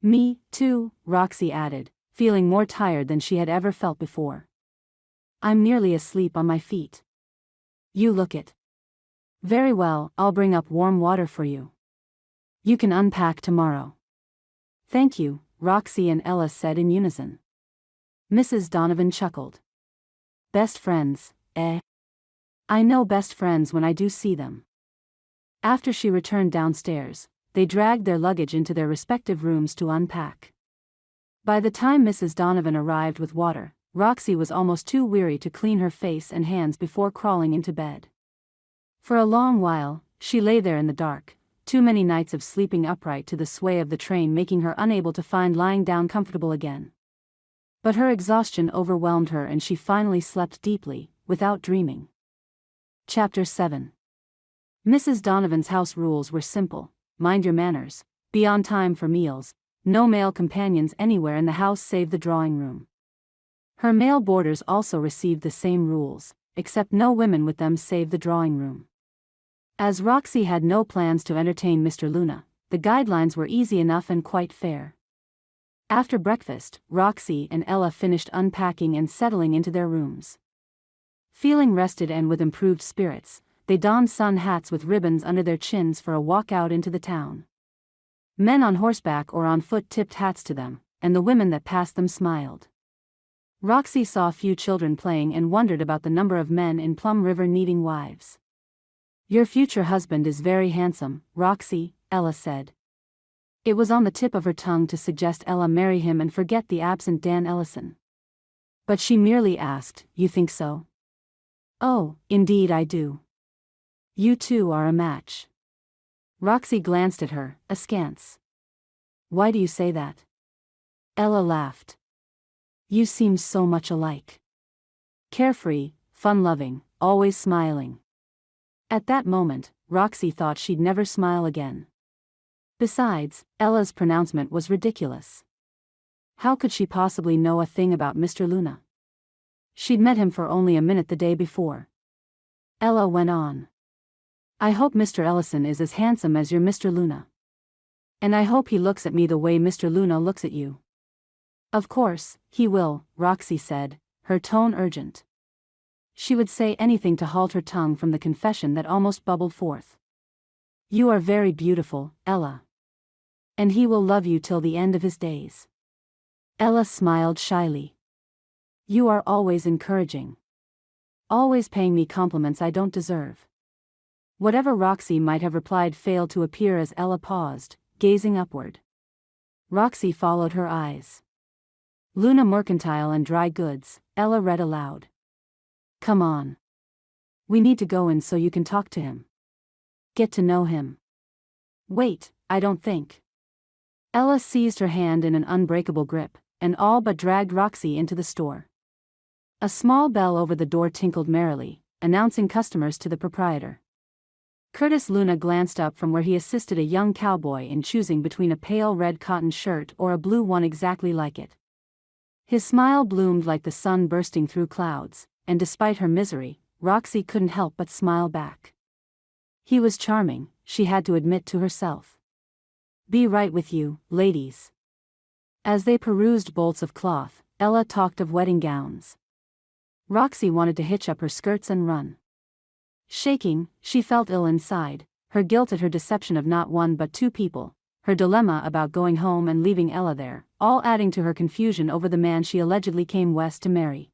"Me, too," Roxy added, feeling more tired than she had ever felt before. "I'm nearly asleep on my feet. You look it." "Very well, I'll bring up warm water for you. You can unpack tomorrow." "Thank you," Roxy and Ella said in unison. Mrs. Donovan chuckled. "Best friends, eh? I know best friends when I do see them." After she returned downstairs, they dragged their luggage into their respective rooms to unpack. By the time Mrs. Donovan arrived with water, Roxy was almost too weary to clean her face and hands before crawling into bed. For a long while, she lay there in the dark, too many nights of sleeping upright to the sway of the train making her unable to find lying down comfortable again. But her exhaustion overwhelmed her and she finally slept deeply, without dreaming. Chapter 7. Mrs. Donovan's house rules were simple: mind your manners, be on time for meals, no male companions anywhere in the house save the drawing room. Her male boarders also received the same rules, except no women with them save the drawing room. As Roxy had no plans to entertain Mr. Luna, the guidelines were easy enough and quite fair. After breakfast, Roxy and Ella finished unpacking and settling into their rooms. Feeling rested and with improved spirits, they donned sun hats with ribbons under their chins for a walk out into the town. Men on horseback or on foot tipped hats to them, and the women that passed them smiled. Roxy saw few children playing and wondered about the number of men in Plum River needing wives. Your future husband is very handsome, Roxy, Ella said. It was on the tip of her tongue to suggest Ella marry him and forget the absent Dan Ellison. But she merely asked, "You think so?" "Oh, indeed I do. You two are a match." Roxy glanced at her, askance. "Why do you say that?" Ella laughed. "You seem so much alike. Carefree, fun-loving, always smiling." At that moment, Roxy thought she'd never smile again. Besides, Ella's pronouncement was ridiculous. How could she possibly know a thing about Mr. Luna? She'd met him for only a minute the day before. Ella went on. "I hope Mr. Ellison is as handsome as your Mr. Luna. And I hope he looks at me the way Mr. Luna looks at you." "Of course, he will," Roxy said, her tone urgent. She would say anything to halt her tongue from the confession that almost bubbled forth. "You are very beautiful, Ella. And he will love you till the end of his days." Ella smiled shyly. "You are always encouraging. Always paying me compliments I don't deserve." Whatever Roxy might have replied failed to appear as Ella paused, gazing upward. Roxy followed her eyes. "Luna Mercantile and Dry Goods," Ella read aloud. "Come on. We need to go in so you can talk to him. Get to know him." "Wait, I don't think." Ella seized her hand in an unbreakable grip, and all but dragged Roxy into the store. A small bell over the door tinkled merrily, announcing customers to the proprietor. Curtis Luna glanced up from where he assisted a young cowboy in choosing between a pale red cotton shirt or a blue one exactly like it. His smile bloomed like the sun bursting through clouds, and despite her misery, Roxy couldn't help but smile back. He was charming, she had to admit to herself. "Be right with you, ladies." As they perused bolts of cloth, Ella talked of wedding gowns. Roxy wanted to hitch up her skirts and run. Shaking, she felt ill inside, her guilt at her deception of not one but two people, her dilemma about going home and leaving Ella there, all adding to her confusion over the man she allegedly came west to marry.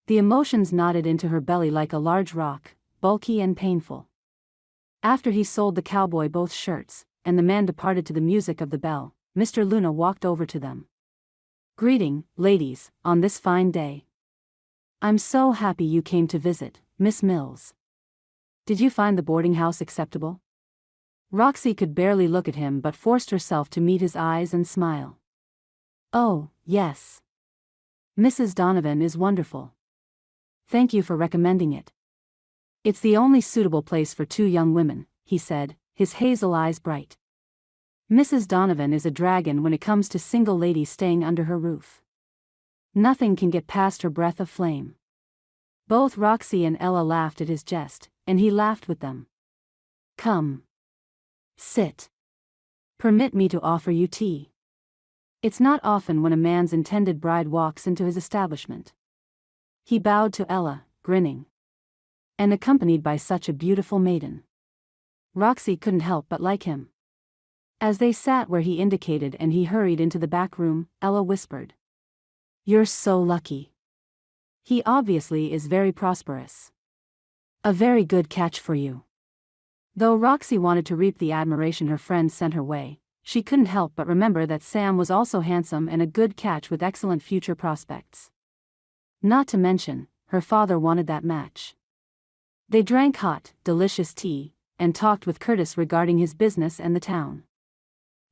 The emotions knotted into her belly like a large rock, bulky and painful. After he sold the cowboy both shirts, and the man departed to the music of the bell, Mr. Luna walked over to them. "Greeting, ladies, on this fine day. I'm so happy you came to visit, Miss Mills. Did you find the boarding house acceptable?" Roxy could barely look at him but forced herself to meet his eyes and smile. "Oh, yes. Mrs. Donovan is wonderful. Thank you for recommending it. It's the only suitable place for two young women," he said, his hazel eyes bright. "Mrs. Donovan is a dragon when it comes to single ladies staying under her roof. Nothing can get past her breath of flame." Both Roxy and Ella laughed at his jest, and he laughed with them. "Come. Sit. Permit me to offer you tea. It's not often when a man's intended bride walks into his establishment." He bowed to Ella, grinning. And accompanied by such a beautiful maiden. Roxy couldn't help but like him. As they sat where he indicated and he hurried into the back room, Ella whispered. "You're so lucky. He obviously is very prosperous. A very good catch for you." Though Roxy wanted to reap the admiration her friends sent her way, she couldn't help but remember that Sam was also handsome and a good catch with excellent future prospects. Not to mention, her father wanted that match. They drank hot, delicious tea, and talked with Curtis regarding his business and the town.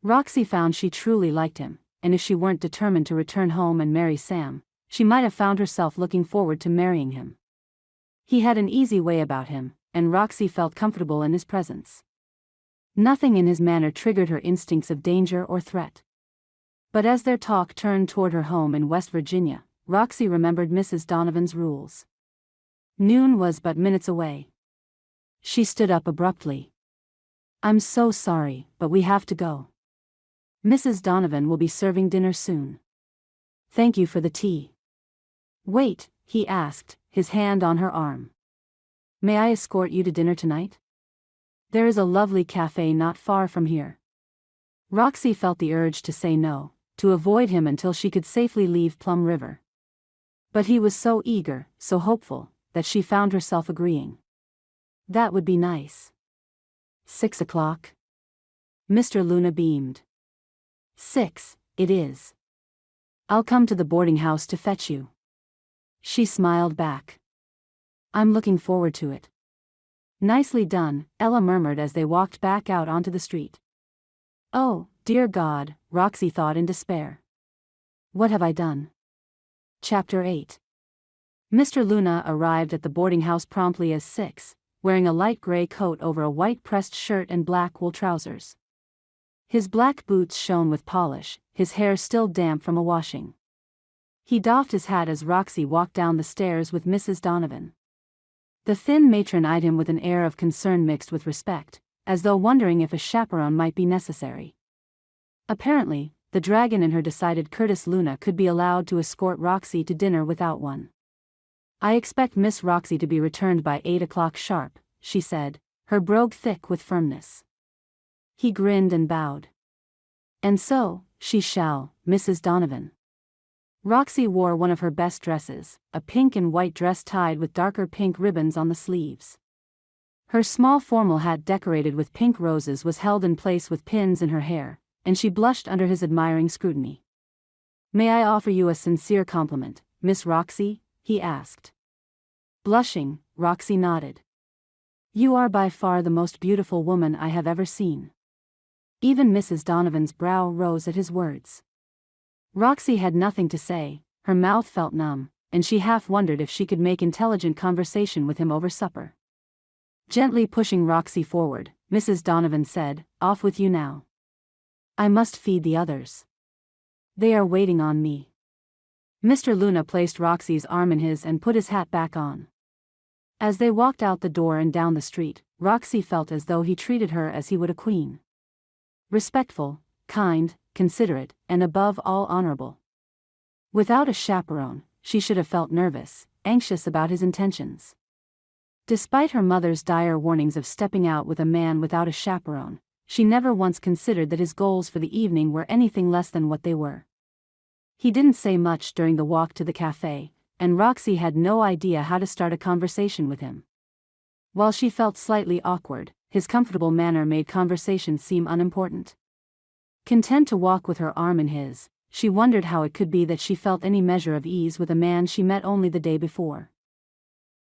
Roxy found she truly liked him, and if she weren't determined to return home and marry Sam, she might have found herself looking forward to marrying him. He had an easy way about him, and Roxy felt comfortable in his presence. Nothing in his manner triggered her instincts of danger or threat. But as their talk turned toward her home in West Virginia, Roxy remembered Mrs. Donovan's rules. Noon was but minutes away. She stood up abruptly. "I'm so sorry, but we have to go. Mrs. Donovan will be serving dinner soon. Thank you for the tea." "Wait," he asked, his hand on her arm. "May I escort you to dinner tonight? There is a lovely cafe not far from here." Roxy felt the urge to say no, to avoid him until she could safely leave Plum River. But he was so eager, so hopeful, that she found herself agreeing. That would be nice. 6 o'clock? Mr. Luna beamed. 6, it is. I'll come to the boarding house to fetch you. She smiled back. I'm looking forward to it. Nicely done, Ella murmured as they walked back out onto the street. Oh, dear God, Roxy thought in despair. What have I done? Chapter 8. Mr. Luna arrived at the boarding house promptly as 6, wearing a light gray coat over a white pressed shirt and black wool trousers. His black boots shone with polish, his hair still damp from a washing. He doffed his hat as Roxy walked down the stairs with Mrs. Donovan. The thin matron eyed him with an air of concern mixed with respect, as though wondering if a chaperone might be necessary. Apparently, the dragon in her decided Curtis Luna could be allowed to escort Roxy to dinner without one. I expect Miss Roxy to be returned by 8 o'clock sharp, she said, her brogue thick with firmness. He grinned and bowed. And so, she shall, Mrs. Donovan. Roxy wore one of her best dresses, a pink and white dress tied with darker pink ribbons on the sleeves. Her small formal hat decorated with pink roses was held in place with pins in her hair, and she blushed under his admiring scrutiny. May I offer you a sincere compliment, Miss Roxy? He asked. Blushing, Roxy nodded. You are by far the most beautiful woman I have ever seen. Even Mrs. Donovan's brow rose at his words. Roxy had nothing to say, her mouth felt numb, and she half wondered if she could make intelligent conversation with him over supper. Gently pushing Roxy forward, Mrs. Donovan said, Off with you now. I must feed the others. They are waiting on me. Mr. Luna placed Roxy's arm in his and put his hat back on. As they walked out the door and down the street, Roxy felt as though he treated her as he would a queen. Respectful, kind, considerate, and above all honorable. Without a chaperone, she should have felt nervous, anxious about his intentions. Despite her mother's dire warnings of stepping out with a man without a chaperone, she never once considered that his goals for the evening were anything less than what they were. He didn't say much during the walk to the cafe, and Roxy had no idea how to start a conversation with him. While she felt slightly awkward, his comfortable manner made conversation seem unimportant. Content to walk with her arm in his, she wondered how it could be that she felt any measure of ease with a man she met only the day before.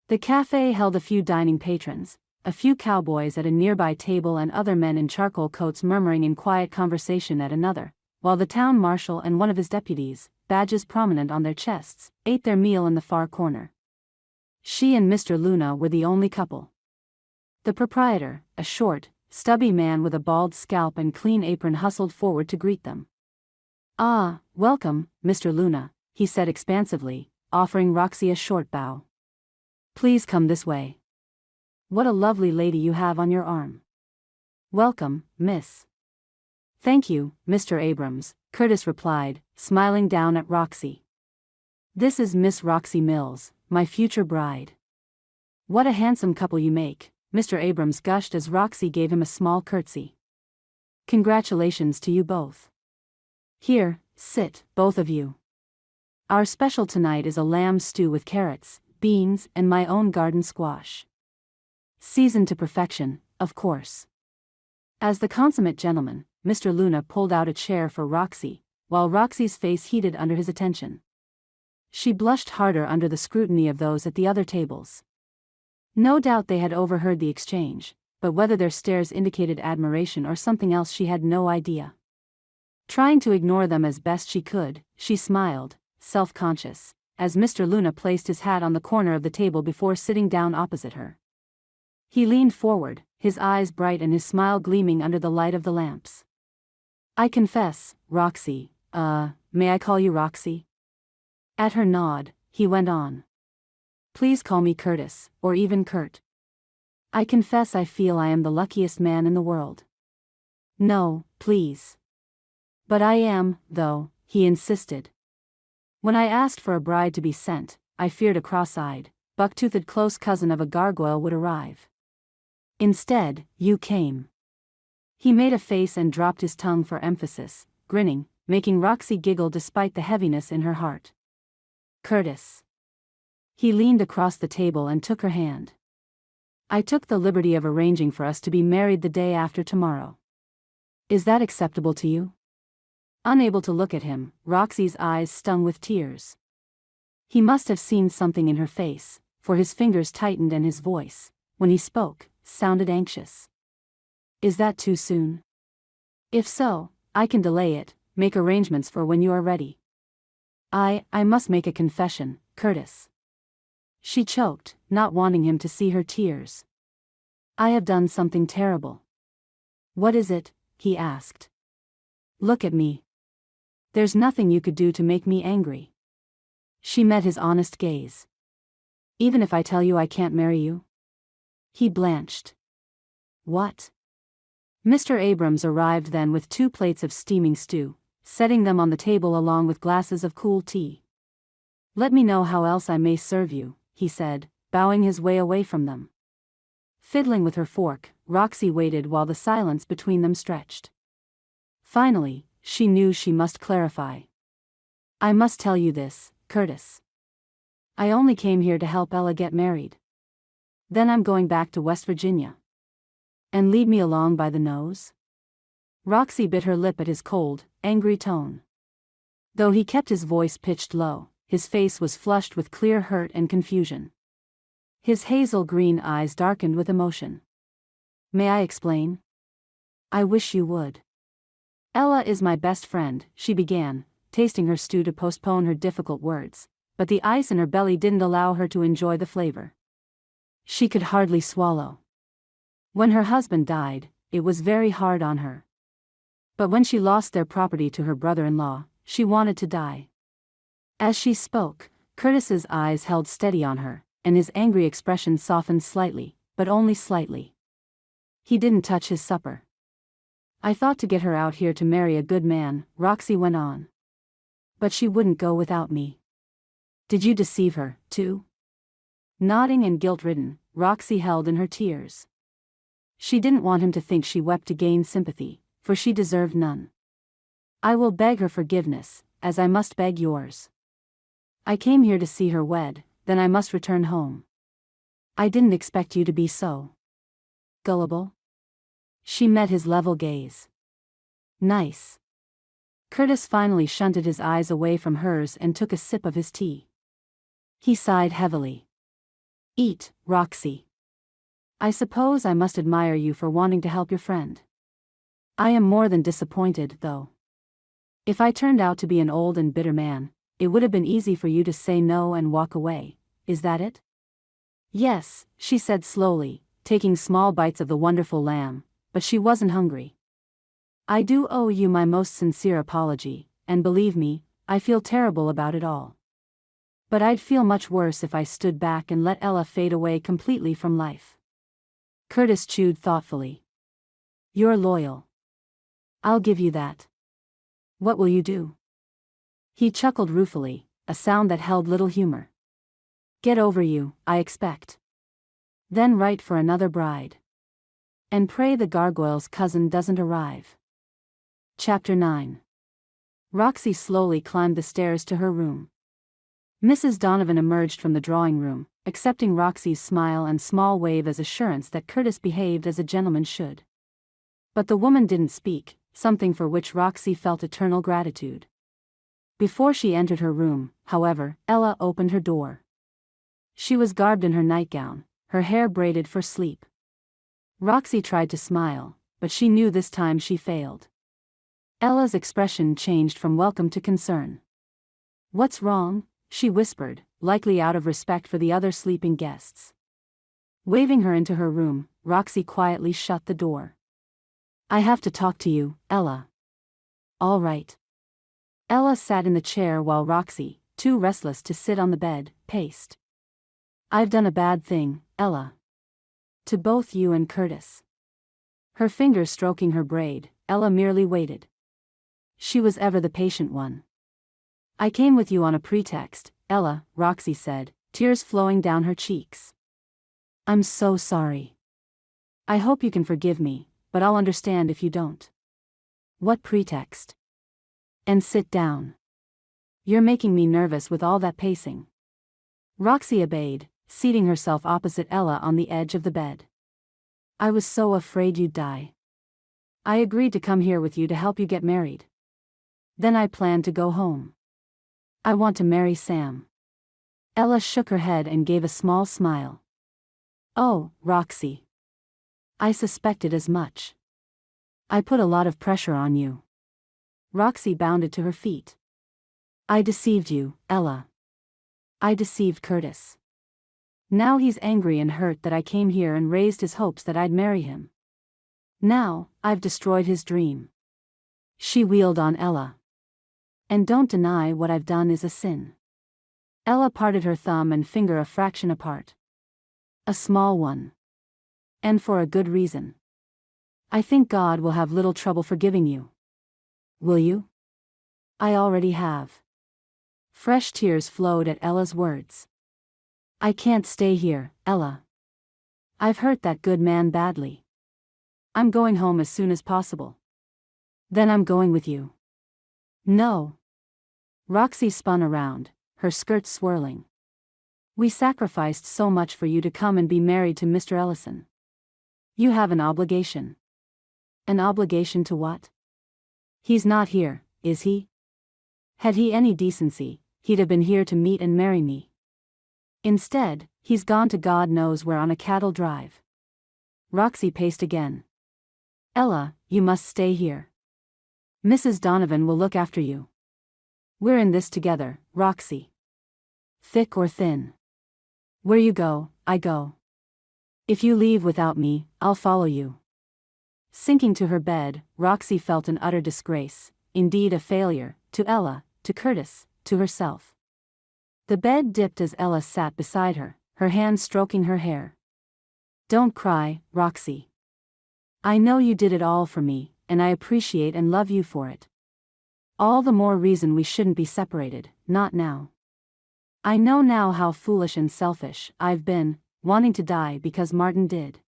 The cafe held a few dining patrons, a few cowboys at a nearby table and other men in charcoal coats murmuring in quiet conversation at another, while the town marshal and one of his deputies, badges prominent on their chests, ate their meal in the far corner. She and Mr. Luna were the only couple. The proprietor, a short, stubby man with a bald scalp and clean apron, hustled forward to greet them. Ah, welcome, Mr. Luna, he said expansively, offering Roxy a short bow. Please come this way. What a lovely lady you have on your arm. Welcome, miss. Thank you, Mr. Abrams, Curtis replied, smiling down at Roxy. This is Miss Roxy Mills, my future bride. What a handsome couple you make, Mr. Abrams gushed as Roxy gave him a small curtsy. Congratulations to you both. Here, sit, both of you. Our special tonight is a lamb stew with carrots, beans, and my own garden squash. Seasoned to perfection, of course. As the consummate gentleman, Mr. Luna pulled out a chair for Roxy, while Roxy's face heated under his attention. She blushed harder under the scrutiny of those at the other tables. No doubt they had overheard the exchange, but whether their stares indicated admiration or something else she had no idea. Trying to ignore them as best she could, she smiled, self-conscious, as Mr. Luna placed his hat on the corner of the table before sitting down opposite her. He leaned forward, his eyes bright and his smile gleaming under the light of the lamps. I confess, Roxy, may I call you Roxy? At her nod, he went on. Please call me Curtis, or even Kurt. I confess I feel I am the luckiest man in the world. No, please. But I am, though, he insisted. When I asked for a bride to be sent, I feared a cross-eyed, buck-toothed close cousin of a gargoyle would arrive. Instead, you came. He made a face and dropped his tongue for emphasis, grinning, making Roxy giggle despite the heaviness in her heart. Curtis. He leaned across the table and took her hand. I took the liberty of arranging for us to be married the day after tomorrow. Is that acceptable to you?" Unable to look at him, Roxy's eyes stung with tears. He must have seen something in her face, for his fingers tightened and his voice, when he spoke, sounded anxious. "Is that too soon? If so, I can delay it, make arrangements for when you are ready." I must make a confession, Curtis." She choked, not wanting him to see her tears. "I have done something terrible." "What is it?" he asked. "Look at me. There's nothing you could do to make me angry." She met his honest gaze. "Even if I tell you I can't marry you?" He blanched. "What?" Mr. Abrams arrived then with 2 plates of steaming stew, setting them on the table along with glasses of cool tea. "Let me know how else I may serve you," he said, bowing his way away from them. Fiddling with her fork, Roxy waited while the silence between them stretched. Finally, she knew she must clarify. "I must tell you this, Curtis. I only came here to help Ella get married. Then I'm going back to West Virginia. And lead me along by the nose?" Roxy bit her lip at his cold, angry tone. Though he kept his voice pitched low, his face was flushed with clear hurt and confusion. His hazel green eyes darkened with emotion. "May I explain?" "I wish you would." "Ella is my best friend," she began, tasting her stew to postpone her difficult words, but the ice in her belly didn't allow her to enjoy the flavor. She could hardly swallow. When her husband died, it was very hard on her. But when she lost their property to her brother-in-law, she wanted to die. As she spoke, Curtis's eyes held steady on her, and his angry expression softened slightly, but only slightly. He didn't touch his supper. "I thought to get her out here to marry a good man," Roxy went on. "But she wouldn't go without me. Did you deceive her, too?" Nodding and guilt-ridden, Roxy held in her tears. She didn't want him to think she wept to gain sympathy, for she deserved none. "I will beg her forgiveness, as I must beg yours. I came here to see her wed, then I must return home. I didn't expect you to be so gullible." She met his level gaze. "Nice." Curtis finally shunted his eyes away from hers and took a sip of his tea. He sighed heavily. "Eat, Roxy. I suppose I must admire you for wanting to help your friend. I am more than disappointed, though. If I turned out to be an old and bitter man, it would have been easy for you to say no and walk away, is that it?" "Yes," she said slowly, taking small bites of the wonderful lamb, but she wasn't hungry. "I do owe you my most sincere apology, and believe me, I feel terrible about it all. But I'd feel much worse if I stood back and let Ella fade away completely from life." Curtis chewed thoughtfully. "You're loyal. I'll give you that. What will you do?" He chuckled ruefully, a sound that held little humor. "Get over you, I expect. Then write for another bride. And pray the gargoyle's cousin doesn't arrive." Chapter 9. Roxy slowly climbed the stairs to her room. Mrs. Donovan emerged from the drawing room, accepting Roxy's smile and small wave as assurance that Curtis behaved as a gentleman should. But the woman didn't speak, something for which Roxy felt eternal gratitude. Before she entered her room, however, Ella opened her door. She was garbed in her nightgown, her hair braided for sleep. Roxy tried to smile, but she knew this time she failed. Ella's expression changed from welcome to concern. "What's wrong?" she whispered, likely out of respect for the other sleeping guests. Waving her into her room, Roxy quietly shut the door. "I have to talk to you, Ella." "All right." Ella sat in the chair while Roxy, too restless to sit on the bed, paced. "I've done a bad thing, Ella. To both you and Curtis." Her fingers stroking her braid, Ella merely waited. She was ever the patient one. "I came with you on a pretext, Ella," Roxy said, tears flowing down her cheeks. "I'm so sorry. I hope you can forgive me, but I'll understand if you don't." "What pretext?" "And sit down. You're making me nervous with all that pacing." Roxy obeyed, seating herself opposite Ella on the edge of the bed. "I was so afraid you'd die. I agreed to come here with you to help you get married. Then I planned to go home. I want to marry Sam." Ella shook her head and gave a small smile. "Oh, Roxy. I suspected as much. I put a lot of pressure on you." Roxy bounded to her feet. "I deceived you, Ella. I deceived Curtis. Now he's angry and hurt that I came here and raised his hopes that I'd marry him. Now, I've destroyed his dream." She wheeled on Ella. "And don't deny what I've done is a sin." Ella parted her thumb and finger a fraction apart. "A small one. And for a good reason. I think God will have little trouble forgiving you. Will you?" "I already have." Fresh tears flowed at Ella's words. "I can't stay here, Ella. I've hurt that good man badly. I'm going home as soon as possible." "Then I'm going with you." "No." Roxy spun around, her skirts swirling. "We sacrificed so much for you to come and be married to Mr. Ellison. You have an obligation." "An obligation to what?" "He's not here, is he? Had he any decency, he'd have been here to meet and marry me. Instead, he's gone to God knows where on a cattle drive." Roxy paced again. "Ella, you must stay here. Mrs. Donovan will look after you. We're in this together, Roxy. Thick or thin. Where you go, I go. If you leave without me, I'll follow you." Sinking to her bed, Roxy felt an utter disgrace, indeed a failure, to Ella, to Curtis, to herself. The bed dipped as Ella sat beside her, her hand stroking her hair. "Don't cry, Roxy. I know you did it all for me, and I appreciate and love you for it. All the more reason we shouldn't be separated, not now. I know now how foolish and selfish I've been, wanting to die because Martin did.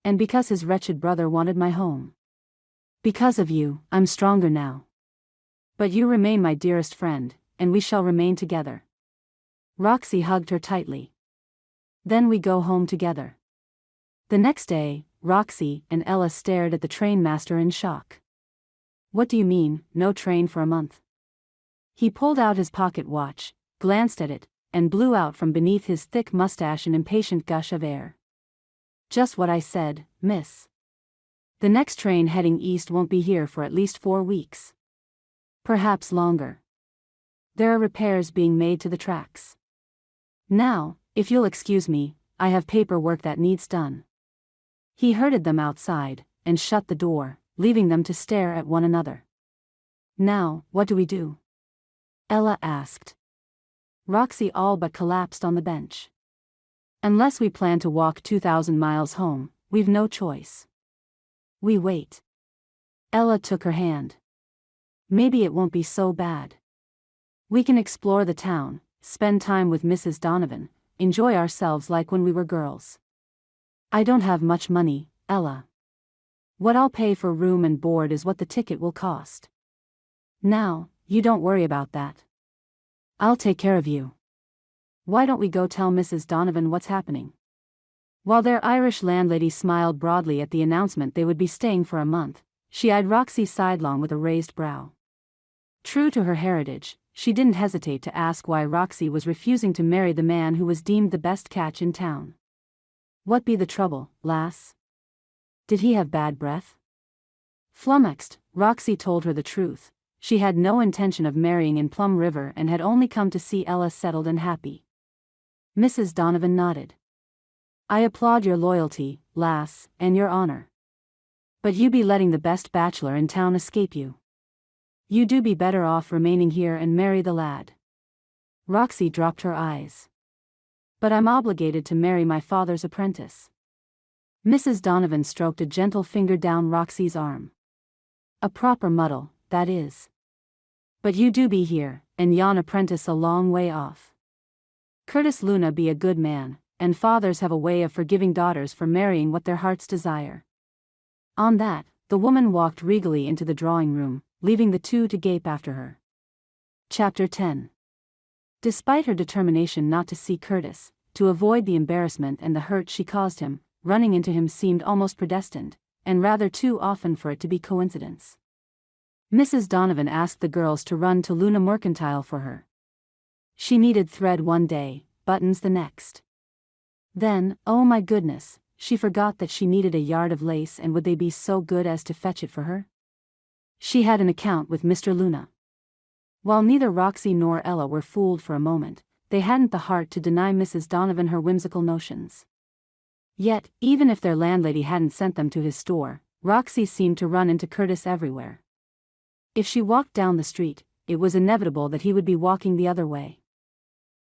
And because his wretched brother wanted my home. Because of you, I'm stronger now. But you remain my dearest friend, and we shall remain together." Roxy hugged her tightly. "Then we go home together." The next day, Roxy and Ella stared at the trainmaster in shock. "What do you mean, no train for a month?" He pulled out his pocket watch, glanced at it, and blew out from beneath his thick mustache an impatient gush of air. "Just what I said, miss. The next train heading east won't be here for at least 4 weeks. Perhaps longer. There are repairs being made to the tracks. Now, if you'll excuse me, I have paperwork that needs done." He herded them outside, and shut the door, leaving them to stare at one another. "Now, what do we do?" Ella asked. Roxy all but collapsed on the bench. "Unless we plan to walk 2,000 miles home, we've no choice. We wait." Ella took her hand. "Maybe it won't be so bad. We can explore the town, spend time with Mrs. Donovan, enjoy ourselves like when we were girls. I don't have much money, Ella. What I'll pay for room and board is what the ticket will cost. Now, you don't worry about that. I'll take care of you. Why don't we go tell Mrs. Donovan what's happening?" While their Irish landlady smiled broadly at the announcement they would be staying for a month, she eyed Roxy sidelong with a raised brow. True to her heritage, she didn't hesitate to ask why Roxy was refusing to marry the man who was deemed the best catch in town. "What be the trouble, lass? Did he have bad breath?" Flummoxed, Roxy told her the truth. She had no intention of marrying in Plum River and had only come to see Ella settled and happy. Mrs. Donovan nodded. "I applaud your loyalty, lass, and your honor. But you be letting the best bachelor in town escape you. You do be better off remaining here and marry the lad." Roxy dropped her eyes. "But I'm obligated to marry my father's apprentice." Mrs. Donovan stroked a gentle finger down Roxy's arm. "A proper muddle, that is. But you do be here, and yon apprentice a long way off. Curtis Luna be a good man, and fathers have a way of forgiving daughters for marrying what their hearts desire." On that, the woman walked regally into the drawing room, leaving the two to gape after her. Chapter 10. Despite her determination not to see Curtis, to avoid the embarrassment and the hurt she caused him. Running into him seemed almost predestined, and rather too often for it to be coincidence. Mrs. Donovan asked the girls to run to Luna Mercantile for her. She needed thread one day, buttons the next. Then, oh my goodness, she forgot that she needed a yard of lace, and would they be so good as to fetch it for her? She had an account with Mr. Luna. While neither Roxy nor Ella were fooled for a moment, they hadn't the heart to deny Mrs. Donovan her whimsical notions. Yet, even if their landlady hadn't sent them to his store, Roxy seemed to run into Curtis everywhere. If she walked down the street, it was inevitable that he would be walking the other way.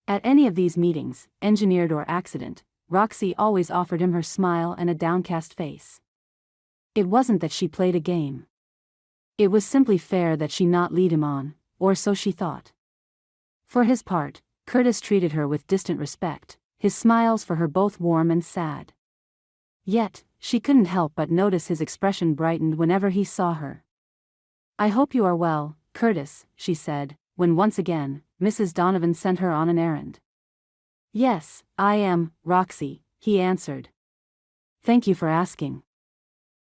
At any of these meetings, engineered or accident, Roxy always offered him her smile and a downcast face. It wasn't that she played a game. It was simply fair that she not lead him on, or so she thought. For his part, Curtis treated her with distant respect, his smiles for her both warm and sad. Yet, she couldn't help but notice his expression brightened whenever he saw her. "I hope you are well, Curtis," she said, when once again, Mrs. Donovan sent her on an errand. "Yes, I am, Roxy," he answered. "Thank you for asking.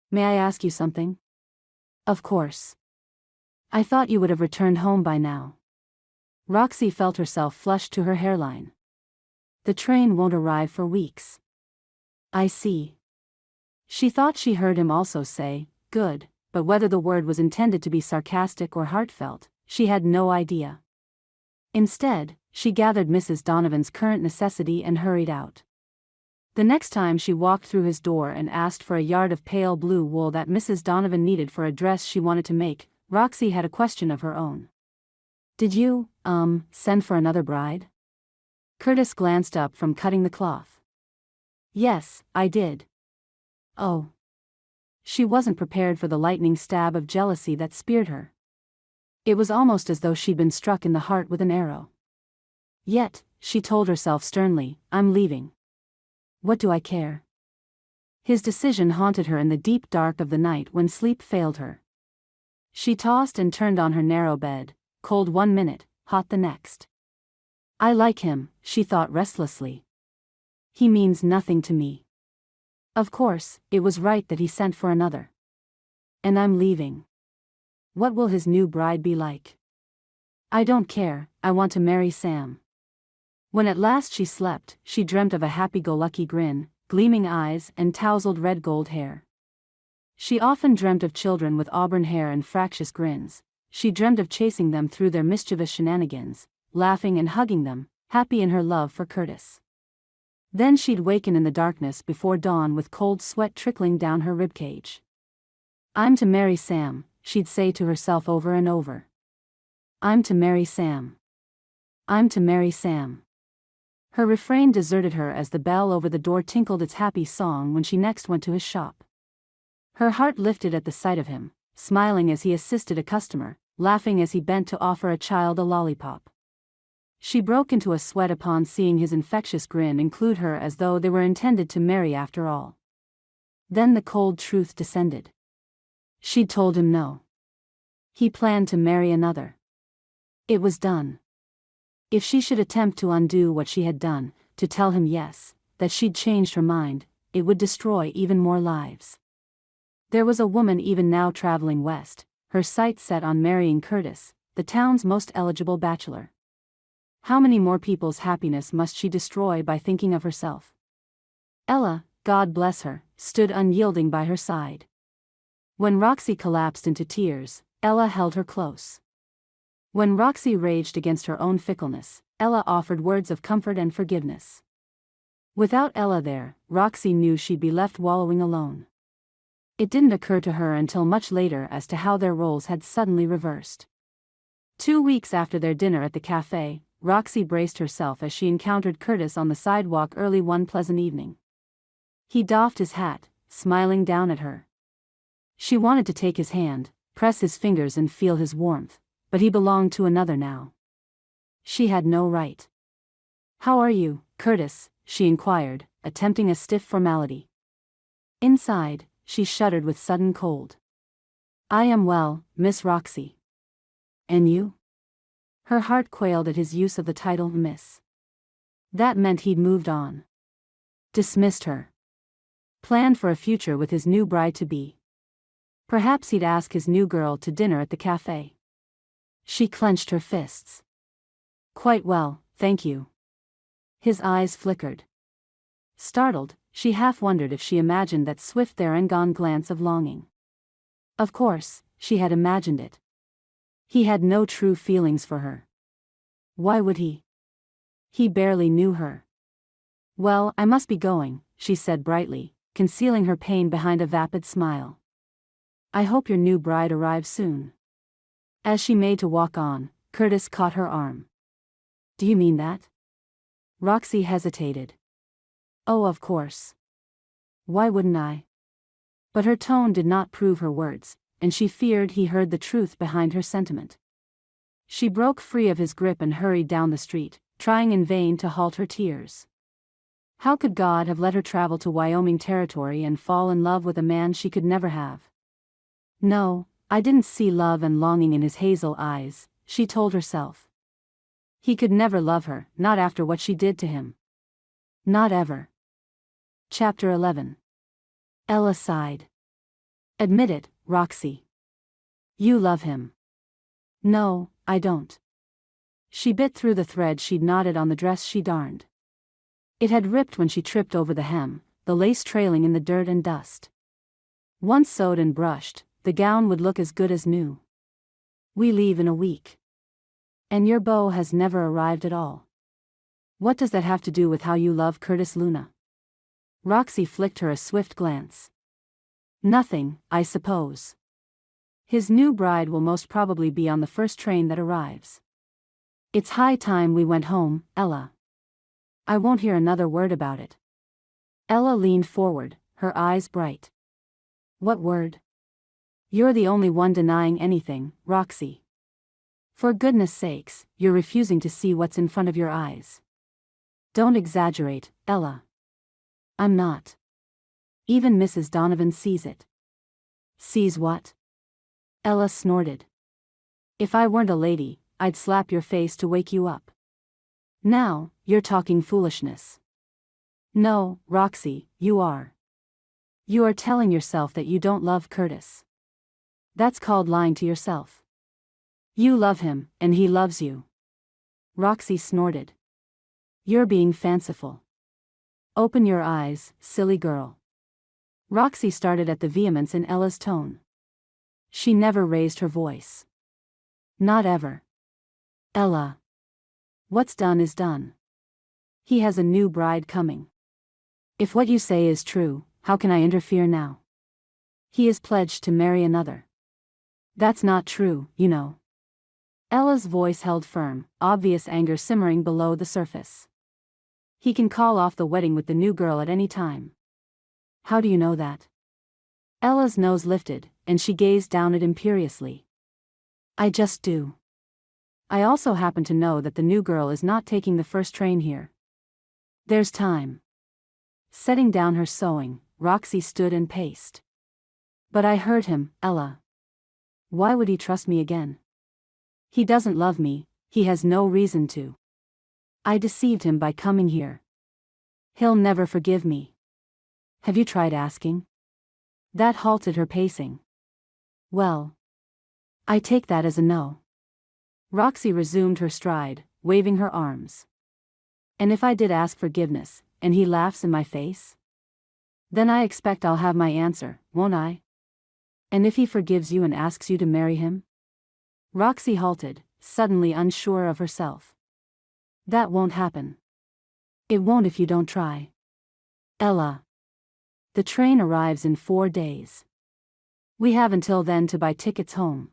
May I ask you something?" "Of course. I thought you would have returned home by now." Roxy felt herself flush to her hairline. "The train won't arrive for weeks." "I see." She thought she heard him also say, "Good," but whether the word was intended to be sarcastic or heartfelt, she had no idea. Instead, she gathered Mrs. Donovan's current necessity and hurried out. The next time she walked through his door and asked for a yard of pale blue wool that Mrs. Donovan needed for a dress she wanted to make, Roxy had a question of her own. "Did you, send for another bride?" Curtis glanced up from cutting the cloth. "Yes, I did." "Oh." She wasn't prepared for the lightning stab of jealousy that speared her. It was almost as though she'd been struck in the heart with an arrow. Yet, she told herself sternly, "I'm leaving. What do I care?" His decision haunted her in the deep dark of the night when sleep failed her. She tossed and turned on her narrow bed, cold one minute, hot the next. "I like him," she thought restlessly. "He means nothing to me. Of course, it was right that he sent for another. And I'm leaving. What will his new bride be like? I don't care, I want to marry Sam." When at last she slept, she dreamt of a happy-go-lucky grin, gleaming eyes, and tousled red gold hair. She often dreamt of children with auburn hair and fractious grins. She dreamt of chasing them through their mischievous shenanigans, laughing and hugging them, happy in her love for Curtis. Then she'd waken in the darkness before dawn with cold sweat trickling down her ribcage. "I'm to marry Sam," she'd say to herself over and over. "I'm to marry Sam. I'm to marry Sam." Her refrain deserted her as the bell over the door tinkled its happy song when she next went to his shop. Her heart lifted at the sight of him, smiling as he assisted a customer, laughing as he bent to offer a child a lollipop. She broke into a sweat upon seeing his infectious grin include her as though they were intended to marry after all. Then the cold truth descended. She'd told him no. He planned to marry another. It was done. If she should attempt to undo what she had done, to tell him yes, that she'd changed her mind, it would destroy even more lives. There was a woman even now traveling west, her sights set on marrying Curtis, the town's most eligible bachelor. How many more people's happiness must she destroy by thinking of herself? Ella, God bless her, stood unyielding by her side. When Roxy collapsed into tears, Ella held her close. When Roxy raged against her own fickleness, Ella offered words of comfort and forgiveness. Without Ella there, Roxy knew she'd be left wallowing alone. It didn't occur to her until much later as to how their roles had suddenly reversed. 2 weeks after their dinner at the cafe, Roxy braced herself as she encountered Curtis on the sidewalk early one pleasant evening. He doffed his hat, smiling down at her. She wanted to take his hand, press his fingers and feel his warmth, but he belonged to another now. She had no right. "How are you, Curtis?" she inquired, attempting a stiff formality. Inside, she shuddered with sudden cold. "I am well, Miss Roxy." "And you?" Her heart quailed at his use of the title Miss. That meant he'd moved on. Dismissed her. Planned for a future with his new bride-to-be. Perhaps he'd ask his new girl to dinner at the cafe. She clenched her fists. Quite well, thank you. His eyes flickered. Startled, she half wondered if she imagined that swift there-and-gone glance of longing. Of course, she had imagined it. He had no true feelings for her. Why would he? He barely knew her. Well, I must be going, she said brightly, concealing her pain behind a vapid smile. I hope your new bride arrives soon. As she made to walk on, Curtis caught her arm. Do you mean that? Roxy hesitated. Oh, of course. Why wouldn't I? But her tone did not prove her words, and she feared he heard the truth behind her sentiment. She broke free of his grip and hurried down the street, trying in vain to halt her tears. How could God have let her travel to Wyoming territory and fall in love with a man she could never have? No, I didn't see love and longing in his hazel eyes, she told herself. He could never love her, not after what she did to him. Not ever. Chapter 11. Ella sighed. Admit it, Roxy. You love him. No, I don't. She bit through the thread she'd knotted on the dress she darned. It had ripped when she tripped over the hem, the lace trailing in the dirt and dust. Once sewed and brushed, the gown would look as good as new. We leave in a week. And your beau has never arrived at all. What does that have to do with how you love Curtis, Luna? Roxy flicked her a swift glance. Nothing, I suppose. His new bride will most probably be on the first train that arrives. It's high time we went home, Ella. I won't hear another word about it. Ella leaned forward, her eyes bright. What word? You're the only one denying anything, Roxy. For goodness sakes, you're refusing to see what's in front of your eyes. Don't exaggerate, Ella. I'm not. Even Mrs. Donovan sees it. Sees what? Ella snorted. If I weren't a lady, I'd slap your face to wake you up. Now, you're talking foolishness. No, Roxy, you are. You are telling yourself that you don't love Curtis. That's called lying to yourself. You love him, and he loves you. Roxy snorted. You're being fanciful. Open your eyes, silly girl. Roxy started at the vehemence in Ella's tone. She never raised her voice. Not ever. Ella. What's done is done. He has a new bride coming. If what you say is true, how can I interfere now? He is pledged to marry another. That's not true, you know. Ella's voice held firm, obvious anger simmering below the surface. He can call off the wedding with the new girl at any time. How do you know that? Ella's nose lifted, and she gazed down it imperiously. I just do. I also happen to know that the new girl is not taking the first train here. There's time. Setting down her sewing, Roxy stood and paced. But I heard him, Ella. Why would he trust me again? He doesn't love me, he has no reason to. I deceived him by coming here. He'll never forgive me. Have you tried asking? That halted her pacing. Well, I take that as a no. Roxy resumed her stride, waving her arms. And if I did ask forgiveness, and he laughs in my face? Then I expect I'll have my answer, won't I? And if he forgives you and asks you to marry him? Roxy halted, suddenly unsure of herself. That won't happen. It won't if you don't try. Ella. The train arrives in 4 days. We have until then to buy tickets home.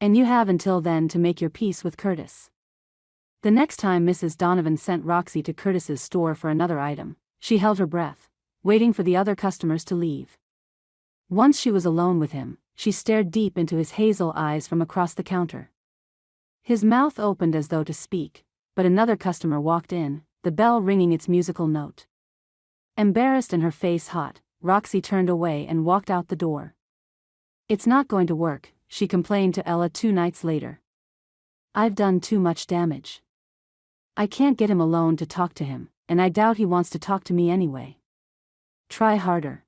And you have until then to make your peace with Curtis. The next time Mrs. Donovan sent Roxy to Curtis's store for another item, she held her breath, waiting for the other customers to leave. Once she was alone with him, she stared deep into his hazel eyes from across the counter. His mouth opened as though to speak, but another customer walked in, the bell ringing its musical note. Embarrassed and her face hot, Roxy turned away and walked out the door. It's not going to work, she complained to Ella 2 nights later. I've done too much damage. I can't get him alone to talk to him, and I doubt he wants to talk to me anyway. Try harder.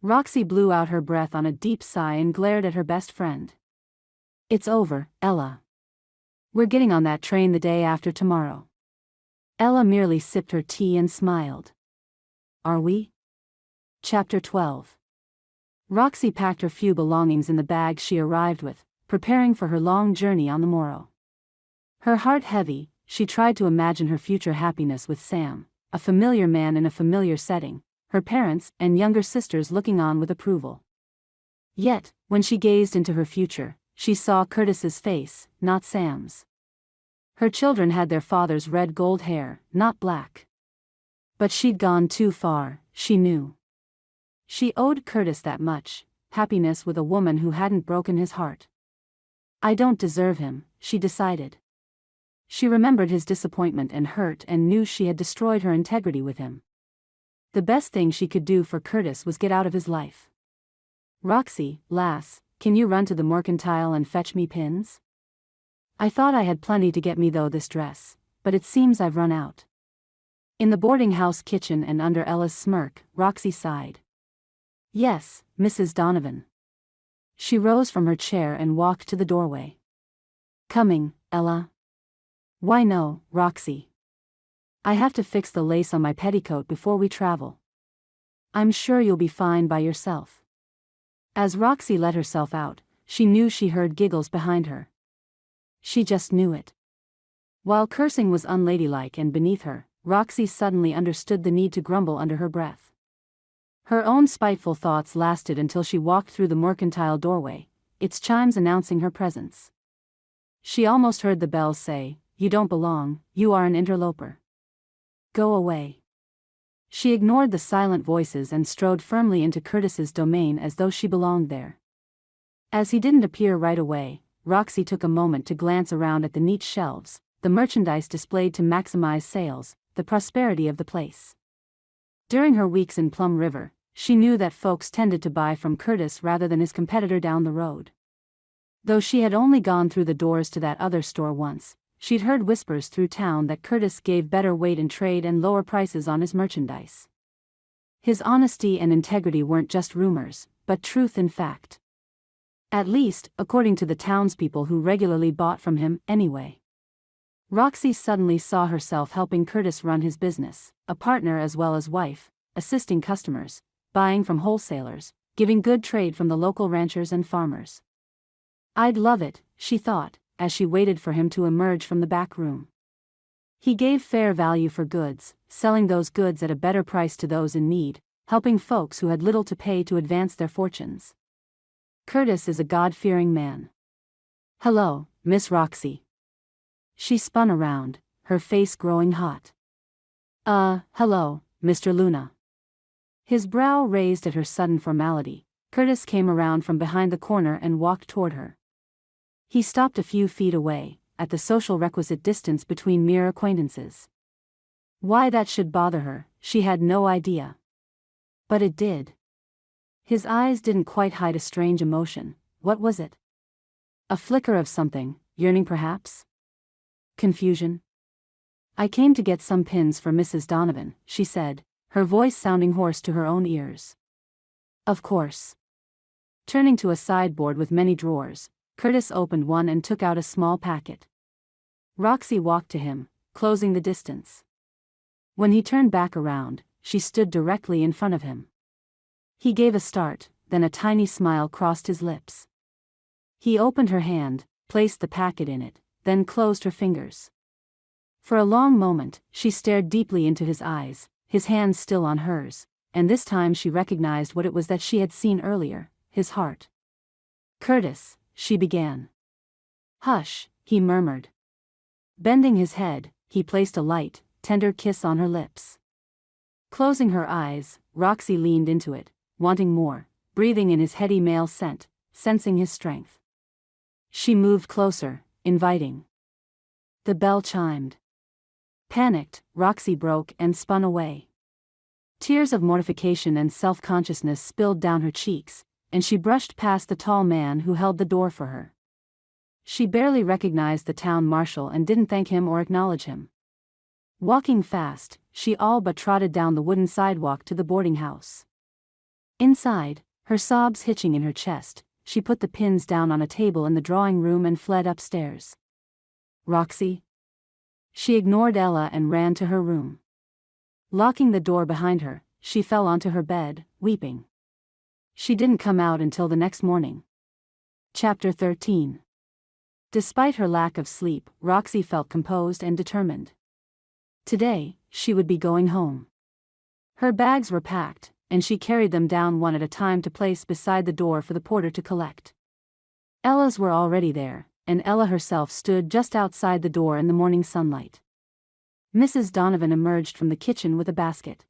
Roxy blew out her breath on a deep sigh and glared at her best friend. It's over, Ella. We're getting on that train the day after tomorrow. Ella merely sipped her tea and smiled. Are we? Chapter 12. Roxy packed her few belongings in the bag she arrived with, preparing for her long journey on the morrow. Her heart heavy, she tried to imagine her future happiness with Sam, a familiar man in a familiar setting, her parents and younger sisters looking on with approval. Yet, when she gazed into her future, she saw Curtis's face, not Sam's. Her children had their father's red gold hair, not black. But she'd gone too far, she knew. She owed Curtis that much, happiness with a woman who hadn't broken his heart. I don't deserve him, she decided. She remembered his disappointment and hurt and knew she had destroyed her integrity with him. The best thing she could do for Curtis was get out of his life. Roxy, lass, can you run to the mercantile and fetch me pins? I thought I had plenty to get me though this dress, but it seems I've run out. In the boarding house kitchen and under Ella's smirk, Roxy sighed. Yes, Mrs. Donovan. She rose from her chair and walked to the doorway. Coming, Ella? Why no, Roxy. I have to fix the lace on my petticoat before we travel. I'm sure you'll be fine by yourself. As Roxy let herself out, she knew she heard giggles behind her. She just knew it. While cursing was unladylike and beneath her, Roxy suddenly understood the need to grumble under her breath. Her own spiteful thoughts lasted until she walked through the mercantile doorway, its chimes announcing her presence. She almost heard the bells say, "You don't belong, you are an interloper. Go away." She ignored the silent voices and strode firmly into Curtis's domain as though she belonged there. As he didn't appear right away, Roxy took a moment to glance around at the neat shelves, the merchandise displayed to maximize sales, the prosperity of the place. During her weeks in Plum River, she knew that folks tended to buy from Curtis rather than his competitor down the road. Though she had only gone through the doors to that other store once, she'd heard whispers through town that Curtis gave better weight in trade and lower prices on his merchandise. His honesty and integrity weren't just rumors, but truth in fact. At least, according to the townspeople who regularly bought from him, anyway. Roxy suddenly saw herself helping Curtis run his business, a partner as well as wife, assisting customers, buying from wholesalers, giving good trade from the local ranchers and farmers. I'd love it, she thought, as she waited for him to emerge from the back room. He gave fair value for goods, selling those goods at a better price to those in need, helping folks who had little to pay to advance their fortunes. Curtis is a God-fearing man. Hello, Miss Roxy. She spun around, her face growing hot. Hello, Mr. Luna. His brow raised at her sudden formality, Curtis came around from behind the corner and walked toward her. He stopped a few feet away, at the social requisite distance between mere acquaintances. Why that should bother her, she had no idea. But it did. His eyes didn't quite hide a strange emotion. What was it? A flicker of something, yearning perhaps? Confusion? I came to get some pins for Mrs. Donovan, she said, her voice sounding hoarse to her own ears. Of course. Turning to a sideboard with many drawers, Curtis opened one and took out a small packet. Roxy walked to him, closing the distance. When he turned back around, she stood directly in front of him. He gave a start, then a tiny smile crossed his lips. He opened her hand, placed the packet in it, then closed her fingers. For a long moment, she stared deeply into his eyes, his hands still on hers, and this time she recognized what it was that she had seen earlier, his heart. Curtis, she began. Hush, he murmured. Bending his head, he placed a light, tender kiss on her lips. Closing her eyes, Roxy leaned into it, wanting more, breathing in his heady male scent, sensing his strength. She moved closer, inviting. The bell chimed. Panicked, Roxy broke and spun away. Tears of mortification and self-consciousness spilled down her cheeks, and she brushed past the tall man who held the door for her. She barely recognized the town marshal and didn't thank him or acknowledge him. Walking fast, she all but trotted down the wooden sidewalk to the boarding house. Inside, her sobs hitching in her chest, she put the pins down on a table in the drawing room and fled upstairs. Roxy? She ignored Ella and ran to her room. Locking the door behind her, she fell onto her bed, weeping. She didn't come out until the next morning. Chapter 13. Despite her lack of sleep, Roxy felt composed and determined. Today, she would be going home. Her bags were packed, and she carried them down one at a time to place beside the door for the porter to collect. Ella's were already there, and Ella herself stood just outside the door in the morning sunlight. Mrs. Donovan emerged from the kitchen with a basket.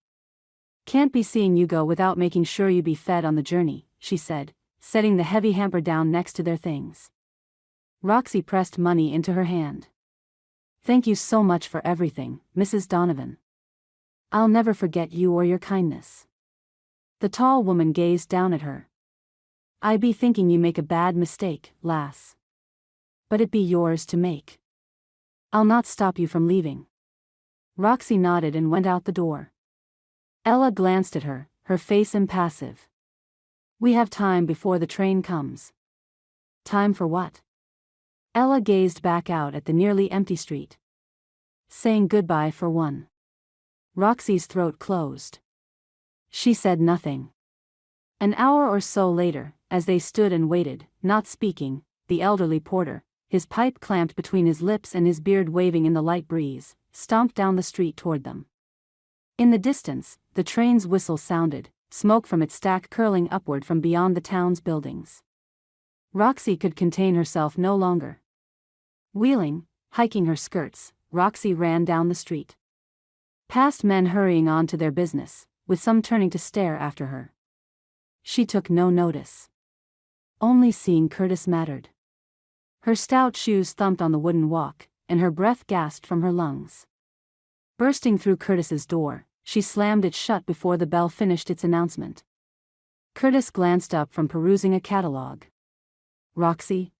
"Can't be seeing you go without making sure you be fed on the journey," she said, setting the heavy hamper down next to their things. Roxy pressed money into her hand. "Thank you so much for everything, Mrs. Donovan. I'll never forget you or your kindness." The tall woman gazed down at her. "I be thinking you make a bad mistake, lass. But it be yours to make. I'll not stop you from leaving." Roxy nodded and went out the door. Ella glanced at her, her face impassive. "We have time before the train comes." "Time for what?" Ella gazed back out at the nearly empty street. "Saying goodbye for one." Roxy's throat closed. She said nothing. An hour or so later, as they stood and waited, not speaking, the elderly porter, his pipe clamped between his lips and his beard waving in the light breeze, stomped down the street toward them. In the distance, the train's whistle sounded, smoke from its stack curling upward from beyond the town's buildings. Roxy could contain herself no longer. Wheeling, hiking her skirts, Roxy ran down the street. Past men hurrying on to their business, with some turning to stare after her. She took no notice. Only seeing Curtis mattered. Her stout shoes thumped on the wooden walk, and her breath gasped from her lungs. Bursting through Curtis's door, she slammed it shut before the bell finished its announcement. Curtis glanced up from perusing a catalog. "Roxy?"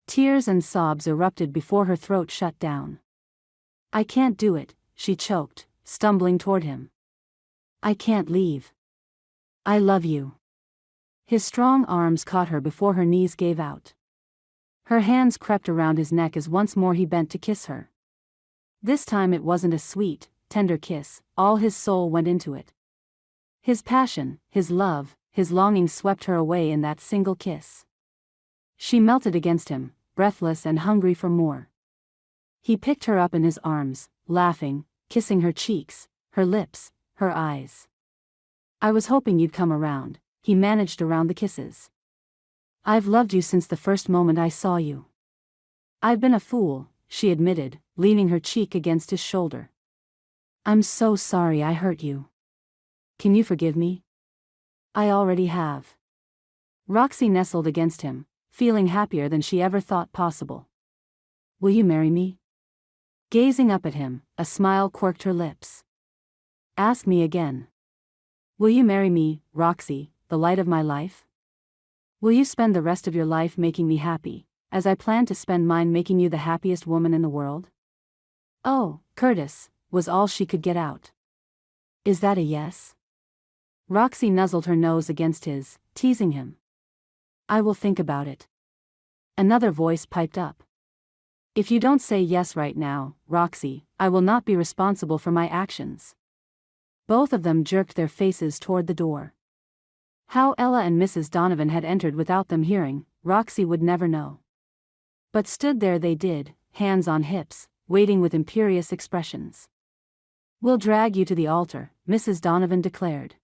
Tears and sobs erupted before her throat shut down. "I can't do it," she choked, stumbling toward him. "I can't leave. I love you." His strong arms caught her before her knees gave out. Her hands crept around his neck as once more he bent to kiss her. This time it wasn't a sweet, tender kiss, all his soul went into it. His passion, his love, his longing swept her away in that single kiss. She melted against him, breathless and hungry for more. He picked her up in his arms, laughing, kissing her cheeks, her lips, her eyes. "I was hoping you'd come around," he managed around the kisses. "I've loved you since the first moment I saw you." "I've been a fool," she admitted, leaning her cheek against his shoulder. "I'm so sorry I hurt you. Can you forgive me?" "I already have." Roxy nestled against him, feeling happier than she ever thought possible. "Will you marry me?" Gazing up at him, a smile quirked her lips. "Ask me again." "Will you marry me, Roxy, the light of my life? Will you spend the rest of your life making me happy, as I plan to spend mine making you the happiest woman in the world?" "Oh, Curtis," was all she could get out. "Is that a yes?" Roxy nuzzled her nose against his, teasing him. "I will think about it." Another voice piped up. "If you don't say yes right now, Roxy, I will not be responsible for my actions." Both of them jerked their faces toward the door. How Ella and Mrs. Donovan had entered without them hearing, Roxy would never know. But stood there they did, hands on hips, waiting with imperious expressions. "We'll drag you to the altar," Mrs. Donovan declared.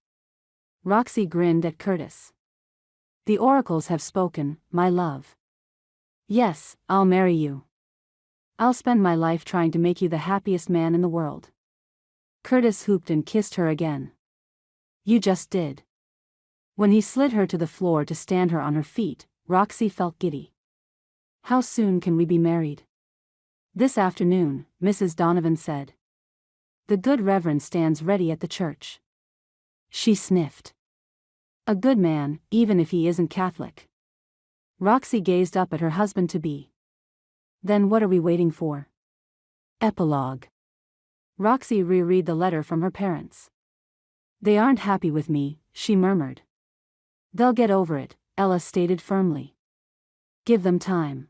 Roxy grinned at Curtis. "The oracles have spoken, my love. Yes, I'll marry you. I'll spend my life trying to make you the happiest man in the world." Curtis hooped and kissed her again. "You just did." When he slid her to the floor to stand her on her feet, Roxy felt giddy. "How soon can we be married?" "This afternoon," Mrs. Donovan said. "The good Reverend stands ready at the church." She sniffed. "A good man, even if he isn't Catholic." Roxy gazed up at her husband-to-be. "Then what are we waiting for?" Epilogue. Roxy reread the letter from her parents. They aren't happy with me, she murmured. They'll get over it, Ella stated firmly. Give them time.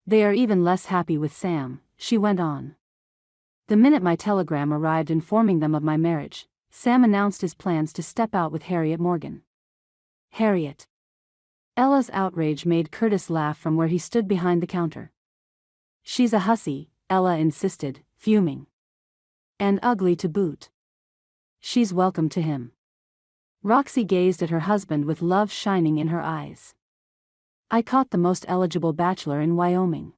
They are even less happy with Sam, she went on. The minute my telegram arrived informing them of my marriage, Sam announced his plans to step out with Harriet Morgan. Harriet. Ella's outrage made Curtis laugh from where he stood behind the counter. She's a hussy, Ella insisted, fuming. And ugly to boot. She's welcome to him. Roxy gazed at her husband with love shining in her eyes. I caught the most eligible bachelor in Wyoming.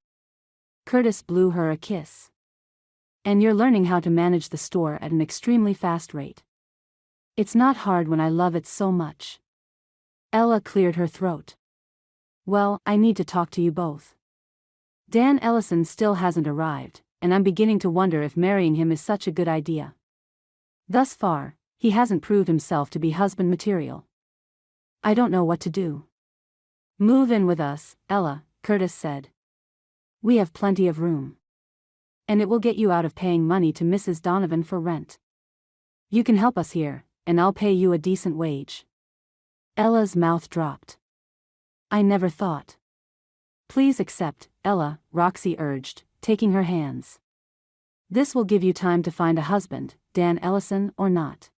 Curtis blew her a kiss. And you're learning how to manage the store at an extremely fast rate. It's not hard when I love it so much. Ella cleared her throat. Well, I need to talk to you both. Dan Ellison still hasn't arrived, and I'm beginning to wonder if marrying him is such a good idea. Thus far, he hasn't proved himself to be husband material. I don't know what to do. Move in with us, Ella, Curtis said. We have plenty of room. And it will get you out of paying money to Mrs. Donovan for rent. You can help us here, and I'll pay you a decent wage. Ella's mouth dropped. I never thought. Please accept, Ella, Roxy urged, taking her hands. This will give you time to find a husband, Dan Ellison or not.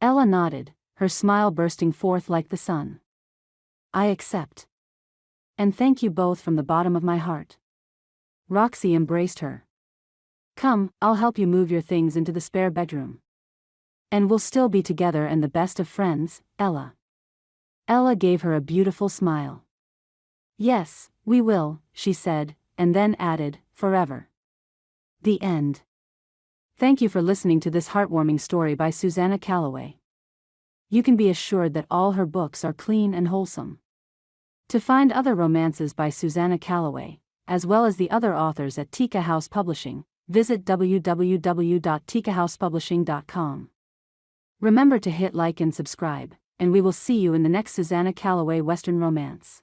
Ella nodded, her smile bursting forth like the sun. I accept. And thank you both from the bottom of my heart. Roxy embraced her. Come, I'll help you move your things into the spare bedroom. And we'll still be together and the best of friends, Ella. Ella gave her a beautiful smile. Yes, we will, she said, and then added, forever. The end. Thank you for listening to this heartwarming story by Susannah Calloway. You can be assured that all her books are clean and wholesome. To find other romances by Susannah Calloway, as well as the other authors at Tika House Publishing, visit www.tikahousepublishing.com. Remember to hit like and subscribe, and we will see you in the next Susannah Calloway Western romance.